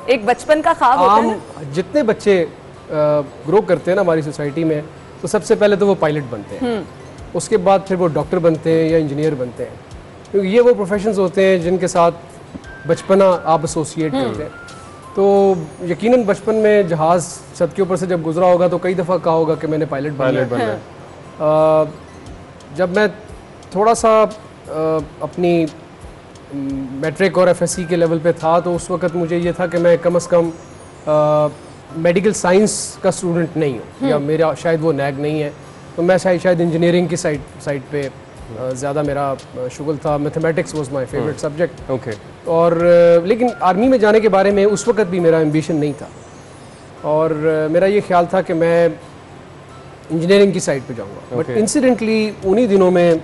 एक बचपन का ख्वाब होता है ना? आम जितने बच्चे ग्रो करते हैं ना हमारी सोसाइटी में, तो सबसे पहले तो वो पायलट बनते हैं, उसके बाद फिर वो डॉक्टर बनते हैं या इंजीनियर बनते हैं, क्योंकि ये वो प्रोफेशंस होते हैं जिनके साथ बचपना आप एसोसिएट करते हैं। तो यकीनन बचपन में जहाज़ छत के ऊपर से जब गुजरा होगा तो कई दफ़ा कहा होगा कि मैंने पायलट बनना है। जब मैं थोड़ा सा अपनी मैट्रिक और एफएससी के लेवल पे था तो उस वक्त मुझे ये था कि मैं कम से कम मेडिकल साइंस का स्टूडेंट नहीं हूँ, या मेरा शायद वो नैग नहीं है, तो मैं शायद इंजीनियरिंग की साइड पे ज़्यादा मेरा शुगल था। Mathematics was my favourite subject. Okay. और लेकिन आर्मी में जाने के बारे में उस वक्त भी मेरा एम्बिशन नहीं था, और मेरा ये ख्याल था कि मैं इंजीनियरिंग की साइड पे जाऊंगा। बट इंसिडेंटली उन्हीं दिनों में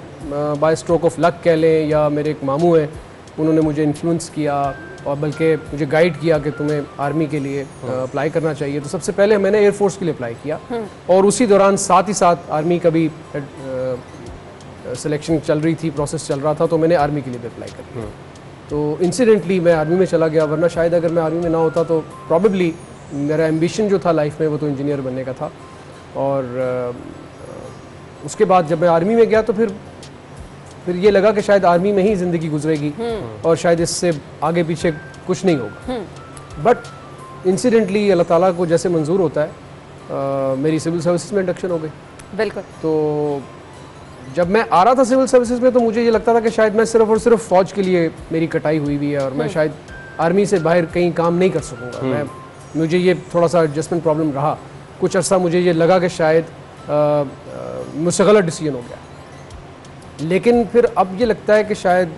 बाय स्ट्रोक ऑफ लक कह लें, या मेरे एक मामू हैं, उन्होंने मुझे इन्फ्लुएंस किया और बल्कि मुझे गाइड किया कि तुम्हें आर्मी के लिए अप्लाई करना चाहिए। तो सबसे पहले मैंने एयरफोर्स के लिए अप्लाई किया, और उसी दौरान साथ ही साथ आर्मी का भी सिलेक्शन चल रही थी, प्रोसेस चल रहा था, तो मैंने आर्मी के लिए भी अप्लाई कर लिया। तो इंसिडेंटली मैं आर्मी में चला गया, वरना शायद अगर मैं आर्मी में ना होता तो प्रॉबेबली मेरा एम्बिशन जो था लाइफ में वो तो इंजीनियर बनने का था। और उसके बाद जब मैं आर्मी में गया तो फिर ये लगा कि शायद आर्मी में ही ज़िंदगी गुजरेगी और शायद इससे आगे पीछे कुछ नहीं होगा। बट इंसिडेंटली अल्लाह ताला को जैसे मंजूर होता है, मेरी सिविल सर्विसेज में इंडक्शन हो गई। बिल्कुल। तो जब मैं आ रहा था सिविल सर्विसेज में तो मुझे ये लगता था कि शायद मैं सिर्फ और सिर्फ फ़ौज के लिए मेरी कटाई हुई है, और मैं शायद आर्मी से बाहर कहीं काम नहीं कर सकूँगा। मुझे ये थोड़ा सा एडजस्टमेंट प्रॉब्लम रहा कुछ अर्सा। मुझे ये लगा कि शायद मुझसे गलत डिसीजन हो गया, लेकिन फिर अब ये लगता है कि शायद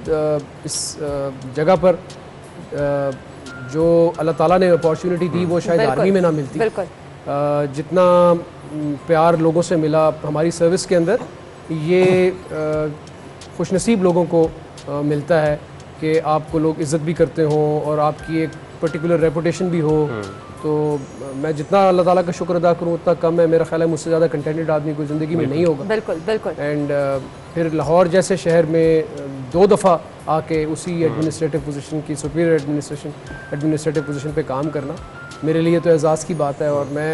इस जगह पर जो अल्लाह ताला ने अपॉर्चुनिटी दी वो शायद आर्मी में ना मिलती। जितना प्यार लोगों से मिला हमारी सर्विस के अंदर, ये खुशनसीब लोगों को मिलता है कि आपको लोग इज़्ज़त भी करते हों और आपकी एक पर्टिकुलर रेपुटेशन भी हो। तो मैं जितना अल्लाह ताला का शुक्र अदा करूँ उतना कम है। मेरा ख्याल है मुझसे ज़्यादा कंटेंटेड आदमी कोई ज़िंदगी में नहीं होगा। बिल्कुल बिल्कुल। एंड फिर लाहौर जैसे शहर में 2 दफ़ा आके उसी एडमिनिस्ट्रेटिव पोजीशन की, सुपीरियर एडमिनिस्ट्रेटिव पोजीशन पे काम करना मेरे लिए तो एजाज़ की बात है। और मैं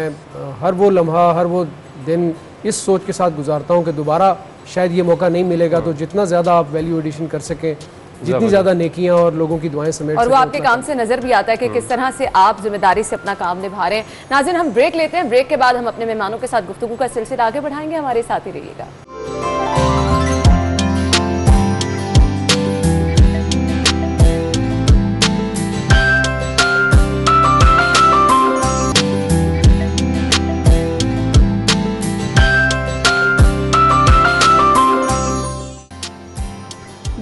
हर वो लम्हा, हर वो दिन इस सोच के साथ गुजारता हूँ कि दोबारा शायद ये मौका नहीं मिलेगा। तो जितना ज़्यादा आप वैल्यू एडिशन कर सकें, जितनी ज़्यादा नेकियां और लोगों की दुआएं समेट और वो आपके काम से नजर भी आता है कि किस तरह से आप जिम्मेदारी से अपना काम निभा रहे हैं। नाज़रीन, हम ब्रेक लेते हैं, ब्रेक के बाद हम अपने मेहमानों के साथ गुफ्तगू का सिलसिला आगे बढ़ाएंगे। हमारे साथ ही रहिएगा।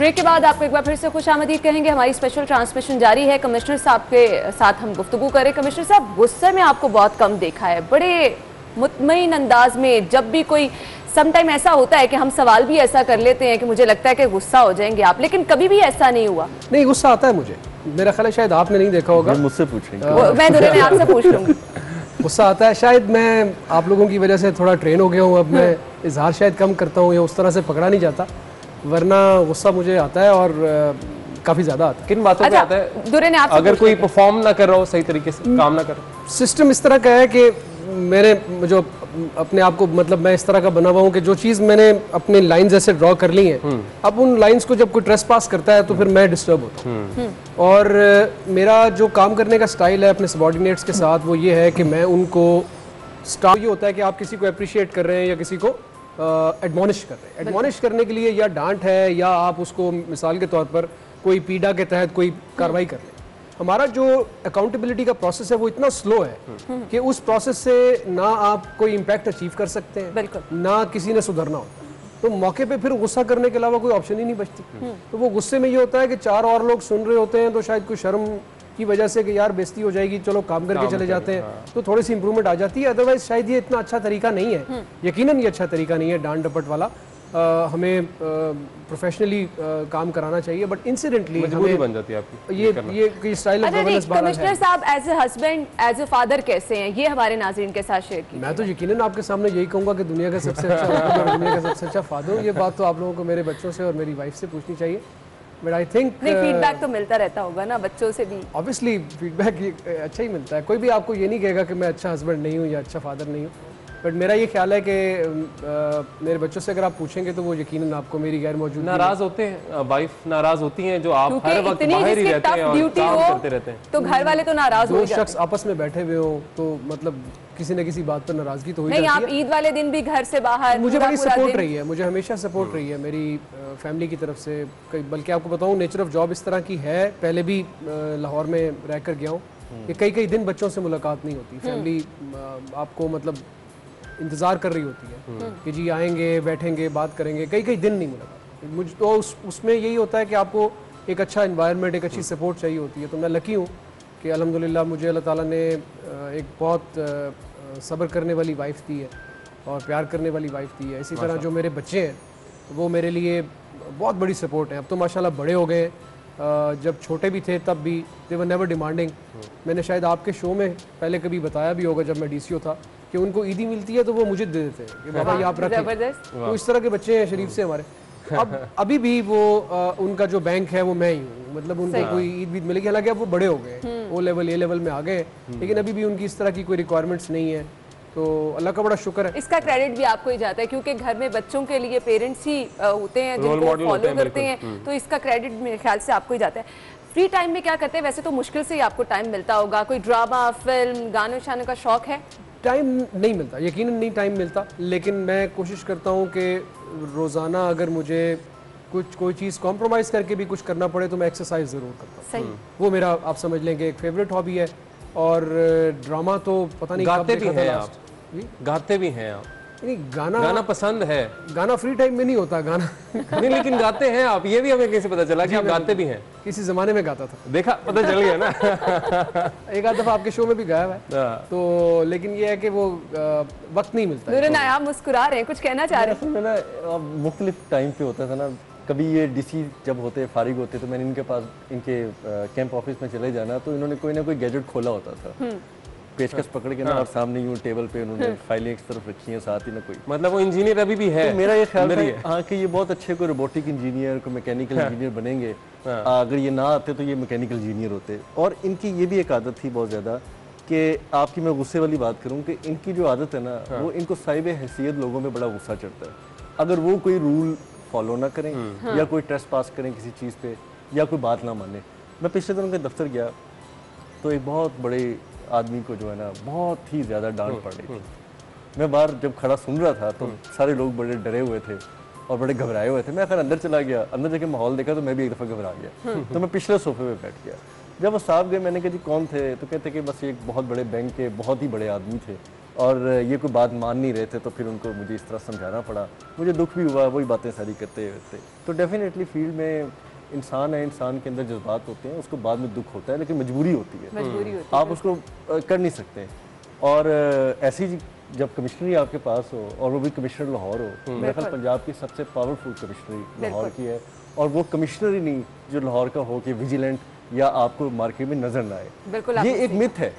ब्रेक के बाद आपको एक बार फिर से खुशामदीद कहेंगे। हमारी स्पेशल ट्रांसमिशन जारी है। कमिश्नर साहब के साथ हम गुफ्तगू करें। कमिश्नर साहब, गुस्से में आपको बहुत कम देखा है, बड़े मुतमईन अंदाज में। जब भी कोई समटाइम ऐसा होता है कि हम सवाल भी ऐसा कर लेते हैं कि मुझे लगता है कि गुस्सा हो जाएंगे आप, लेकिन कभी भी ऐसा नहीं हुआ। नहीं, गुस्सा आता है मुझे, मेरा ख्याल है शायद आपने नहीं देखा होगा। मुझसे पूछेंगे, मैं दुल्हन आपसे पूछ लूंगी। गुस्सा आता है, शायद मैं आप लोगों की वजह से थोड़ा ट्रेन हो गया हूँ, अब मैं इजहार शायद कम करता हूँ या उस तरह से पकड़ा नहीं जाता, वरना गुस्सा मुझे आता है और काफ़ी ज़्यादा आता है। किन बातों पे आता है? दुल्हन आपसे अगर कोई परफॉर्म ना कर रहा हो, सही तरीके से काम ना कर रहा हो, सिस्टम इस तरह का है कि मेरे जो अपने आप को मतलब मैं इस तरह का बना हुआ हूँ कि जो चीज़ मैंने अपने लाइंस ऐसे ड्रॉ कर ली हैं, अब उन लाइंस को जब कोई ट्रेस पास करता है तो फिर मैं डिस्टर्ब होता हूँ। और मेरा जो काम करने का स्टाइल है अपने सबॉर्डिनेट्स के साथ वो ये है कि मैं उनको स्टार ये होता है कि आप किसी को अप्रिशिएट कर रहे हैं या किसी को एडमोनिश कर रहे हैं। एडमोनिश करने के लिए या डांट है या आप उसको मिसाल के तौर पर कोई पीड़ा के तहत कोई कार्रवाई कर लें। हमारा जो अकाउंटेबिलिटी का प्रोसेस है वो इतना स्लो है कि उस प्रोसेस से ना आप कोई इम्पैक्ट अचीव कर सकते हैं, बिल्कुल, ना किसी ने सुधरना होता है। तो मौके पे फिर गुस्सा करने के अलावा कोई ऑप्शन ही नहीं बचती। तो वो गुस्से में ये होता है कि चार और लोग सुन रहे होते हैं तो शायद कोई शर्म की वजह से कि यार बेइज्जती हो जाएगी, चलो काम करके चले जाते हैं, तो थोड़ी सी इंप्रूवमेंट आ जाती है। अदरवाइज शायद ये इतना अच्छा तरीका नहीं है, यकीनन ये अच्छा तरीका नहीं है डांट डपट वाला। हमें प्रोफेशनली काम कराना चाहिए, बट इंसिडेंटली मजबूरी बन जाती है आपकी ये स्टाइल ऑफ गवर्नेंस बात है। कमिश्नर साहब, as a husband, as a father कैसे हैं, ये हमारे नाज़रीन के साथ शेयर कीजिए। मैं तो यकीनन आपके सामने यही कहूंगा कि दुनिया का सबसे अच्छा हस्बैंड और दुनिया का सबसे अच्छा फादर हूं। ये बात तो आप लोगों को मेरे बच्चों से और मेरी वाइफ से पूछनी चाहिए। बट आई थिंक फीडबैक तो मिलता रहता होगा ना बच्चों से भी। ऑब्वियसली फीडबैक अच्छा ही मिलता है। कोई भी आपको ये नहीं कहेगा कि मैं अच्छा हस्बैंड नहीं हूँ या अच्छा फादर नहीं हूँ, बट मेरा ये ख्याल है कि मेरे बच्चों से अगर आप पूछेंगे तो वो यकीनन आपको मेरी गैर मौजूदगी नाराज होते हैं, वाइफ नाराज होती हैं जो आप हर वक्त बाहर ही रहते हैं और काम करते रहते हैं, तो घर वाले तो नाराज हो दो जाते हैं। शख्स आपस में बैठे हुए हो तो मतलब किसी न किसी बात पर नाराजगी तो हो ही नहीं, जाती आप है। ईद वाले दिन भी घर से बाहर मुझे पूरा बड़ी पूरा सपोर्ट दिन- रही है, मुझे हमेशा सपोर्ट रही है मेरी फैमिली की तरफ से। बल्कि आपको बताऊं, नेचर ऑफ जॉब इस तरह की है, पहले भी लाहौर में रह कर गया हूँ कि कई दिन बच्चों से मुलाकात नहीं होती। फैमिली आपको मतलब इंतज़ार कर रही होती है कि जी आएंगे, बैठेंगे, बात करेंगे, कई दिन नहीं मुलाकात। मुझ तो उसमें यही होता है कि आपको एक अच्छा इन्वायरमेंट, एक अच्छी सपोर्ट चाहिए होती है। तो मैं लकी हूँ कि अल्हम्दुलिल्लाह मुझे अल्लाह ताला ने एक बहुत सब्र करने वाली वाइफ दी है और प्यार करने वाली वाइफ दी है। इसी तरह जो मेरे बच्चे हैं वो मेरे लिए बहुत बड़ी सपोर्ट है। अब तो माशाल्लाह बड़े हो गए, जब छोटे भी थे तब भी दे वर नेवर डिमांडिंग। मैंने शायद आपके शो में पहले कभी बताया भी होगा, जब मैं डीसीओ था, कि उनको ईदी मिलती है तो वो मुझे दे देते हैं कि बाबा ये आप रखें। जबरदस्त। तो इस तरह के बच्चे हैं शरीफ से हमारे। अब अभी भी वो उनका जो बैंक है वो मैं ही हूँ, मतलब उनको कोई ईद वीद मिलेगी। हालांकि अब वो बड़े हो गए, ओ लेवल ए लेवल में आ गए, लेकिन अभी भी उनकी इस तरह की कोई रिक्वायरमेंट्स नहीं है। तो अल्लाह का बड़ा शुक्र है। इसका क्रेडिट भी आपको ही जाता है क्योंकि घर में बच्चों के लिए पेरेंट्स ही होते हैं जिनको मॉडल होते फॉलो हैं, करते हैं, तो इसका क्रेडिट मेरे ख्याल से आपको ही जाता है। फ्री टाइम में क्या करते हैं? वैसे तो मुश्किल से ही आपको टाइम मिलता होगा। कोई ड्रामा, फिल्म, गाने शाने का शौक है? टाइम नहीं मिलता, यकीनन नहीं टाइम मिलता, लेकिन मैं कोशिश करता हूँ कि रोज़ाना अगर मुझे कोई चीज़ कॉम्प्रोमाइज़ करके भी कुछ करना पड़े तो मैं एक्सरसाइज ज़रूर करता हूँ। सही। वो मेरा आप समझ लेंगे एक फेवरेट हॉबी है। और ड्रामा तो पता नहीं गाते कब भी देखा था हैं last। जी? गाते भी हैं आप? नहीं, गाना गाना पसंद है? गाना फ्री टाइम में नहीं होता गाना। नहीं, लेकिन गाते हैं आप, ये भी हमें कैसे पता चला कि आप गाते भी हैं? किसी ज़माने में गाता था, देखा, पता चल गया ना। एक आध दफ़ा आपके शो में भी गाया हुआ है। तो लेकिन ये है कि वो वक्त नहीं मिलता है। नूरन, आप मुस्कुरा रहे हैं, कुछ कहना चाह रहे हैं? असल में ना मुख्तलिफ टाइम पे होता था ना, कभी ये डीसी जब होते फारिग होते तो मैंने इनके पास इनके कैंप ऑफिस में चले जाना, तो इन्होंने कोई ना कोई गैजेट खोला होता था, पेचकस पकड़ के ना, और सामने यूं टेबल पे उन्होंने फाइलें एक तरफ रखी हैं, साथ ही ना कोई, मतलब वो इंजीनियर अभी भी है? तो मेरा ये ख्याल है हाँ कि ये बहुत अच्छे कोई रोबोटिक इंजीनियर, कोई मैकेनिकल इंजीनियर बनेंगे। अगर ये ना आते तो ये मैकेनिकल इंजीनियर होते। और इनकी ये भी एक आदत थी बहुत ज़्यादा कि आपकी मैं गुस्से वाली बात करूँ कि इनकी जो आदत है ना, वो इनको साहिब हैसियत लोगों में बड़ा गुस्सा चढ़ता है अगर वो कोई रूल फॉलो ना करें या कोई ट्रेस पास करें किसी चीज़ पे या कोई बात ना माने। मैं पिछले दिन उनके दफ्तर गया तो एक बहुत बड़े आदमी को जो है ना बहुत ही ज़्यादा डांट पड़ रही थी। मैं बाहर जब खड़ा सुन रहा था तो सारे लोग बड़े डरे हुए थे और बड़े घबराए हुए थे। मैं अगर अंदर चला गया, अंदर जाके माहौल देखा तो मैं भी एक दफ़ा घबरा गया। तो मैं पिछले सोफे पे बैठ गया। जब वो साहब गए, मैंने कहा जी कौन थे? तो कहते कि बस एक बहुत बड़े बैंक के बहुत ही बड़े आदमी थे और ये कोई बात मान नहीं रहे थे तो फिर उनको मुझे इस तरह समझाना पड़ा। मुझे दुख भी हुआ वही बातें सारी करते हुए। तो डेफिनेटली फील्ड में इंसान है, इंसान के अंदर जज्बात होते हैं, उसको बाद में दुख होता है, लेकिन मजबूरी होती है, आप उसको कर नहीं सकते। और ऐसी जब कमिश्नरी आपके पास हो और वो भी कमिश्नर लाहौर हो, मेरे ख्याल पंजाब की सबसे पावरफुल कमिश्नरी लाहौर की है, और वो कमिश्नर ही नहीं जो लाहौर का हो कि विजिलेंट या आपको मार्केट में नजर ना आए, ये एक मिथ है।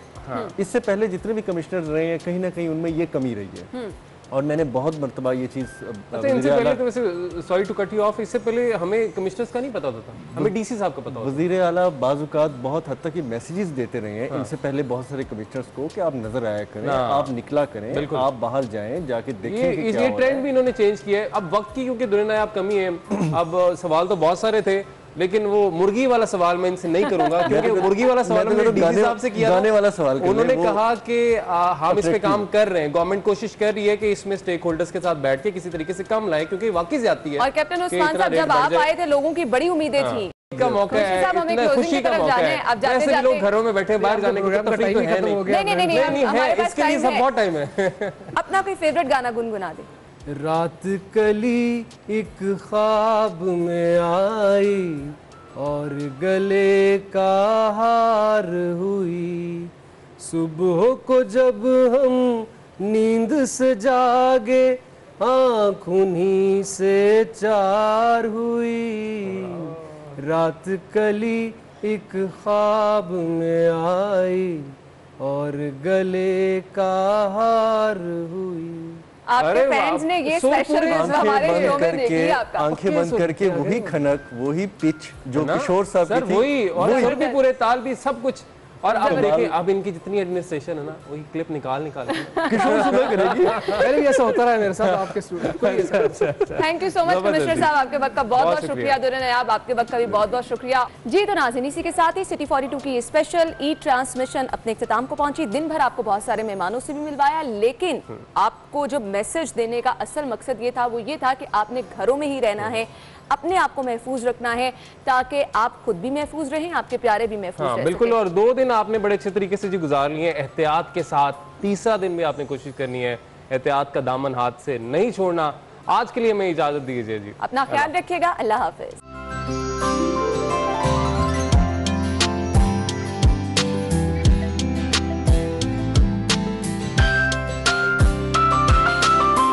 इससे पहले जितने भी कमिश्नर रहे हैं कहीं ना कहीं उनमें ये कमी रही है, और मैंने बहुत मरतबा ये चीज़ अच्छा, इनसे पहले तो वैसे sorry to cut you off, इससे पहले हमें कमिश्नर्स का नहीं पता होता था, हमें डीसी साहब का पता होता था। वज़ीर आला बाज़-औक़ात बहुत हद तक ये मैसेजेस देते रहे हैं इनसे पहले बहुत सारे कमिश्नर्स को कि आप नजर आया करें, आप निकला करें, आप बाहर जाएं, जाके देखें कि ये ट्रेंड भी इन्होंने चेंज किया है। अब वक्त की क्योंकि दुनिया कमी है, अब सवाल तो बहुत सारे थे, लेकिन वो मुर्गी वाला सवाल मैं इनसे नहीं करूंगा क्योंकि मुर्गी वाला सवाल मैंने डीसी साहब से किया, गाने वाला सवाल उन्होंने कहा कि हम इस पे काम कर रहे हैं, गवर्नमेंट कोशिश कर रही है कि इसमें स्टेक होल्डर्स के साथ बैठ के किसी तरीके से कम लाए, क्योंकि वाकई ज्यादती है। और कैप्टन उस्मान साहब जब आप आए थे लोगों की बड़ी उम्मीदें थी का मौका है, इतना खुशी का मौका है, ऐसे भी लोग घरों में बैठे बाहर जाने का तफरीक तो है नहीं, इसके लिए सब बहुत टाइम है। अपना कोई फेवरेट गाना गुनगुना दे। रात कली एक ख्वाब में आई और गले का हार हुई, सुबह को जब हम नींद से जागे आँख उन्हीं से चार हुई, रात कली एक ख्वाब में आई और गले का हार हुई। आपके फैंस ने ये स्पेशल हमारे शो में देखी है आपका। आंखें बंद करके वही खनक, वही पिच जो किशोर साहब की थी, वही, और सुर भी पूरे, ताल भी, सब कुछ। और अब देखिए, अब इनकी जितनी एडमिनिस्ट्रेशन है ना, वही क्लिप निकाल किशोर सुबह करेगी। पहले भी ऐसा होता रहा है मेरे साथ आपके student. Thank you so much commissioner साहब, आपके वक्त का बहुत बहुत शुक्रिया। दुर्रन नायाब, आपके वक्त का भी बहुत बहुत शुक्रिया। जी तो नाज़रीन, इसी के साथ ही सिटी 42 की स्पेशल ई ट्रांसमिशन अपने इख्तिताम को पहुंची। दिन भर आपको बहुत सारे मेहमानों से भी मिलवाया, लेकिन आपको जो मैसेज देने का असल मकसद ये था, वो ये था कि आपने घरों में ही रहना है, अपने आप को महफूज रखना है, ताकि आप खुद भी महफूज रहें, आपके प्यारे भी महफूज रहें। बिल्कुल। और 2 दिन आपने बड़े अच्छे तरीके से जी गुजार लिए एहतियात के साथ। तीसरा दिन भी आपने कोशिश करनी है एहतियात का दामन हाथ से नहीं छोड़ना। आज के लिए मैं इजाजत दीजिए जी, अपना ख्याल रखिएगा। अल्लाह हाफिज।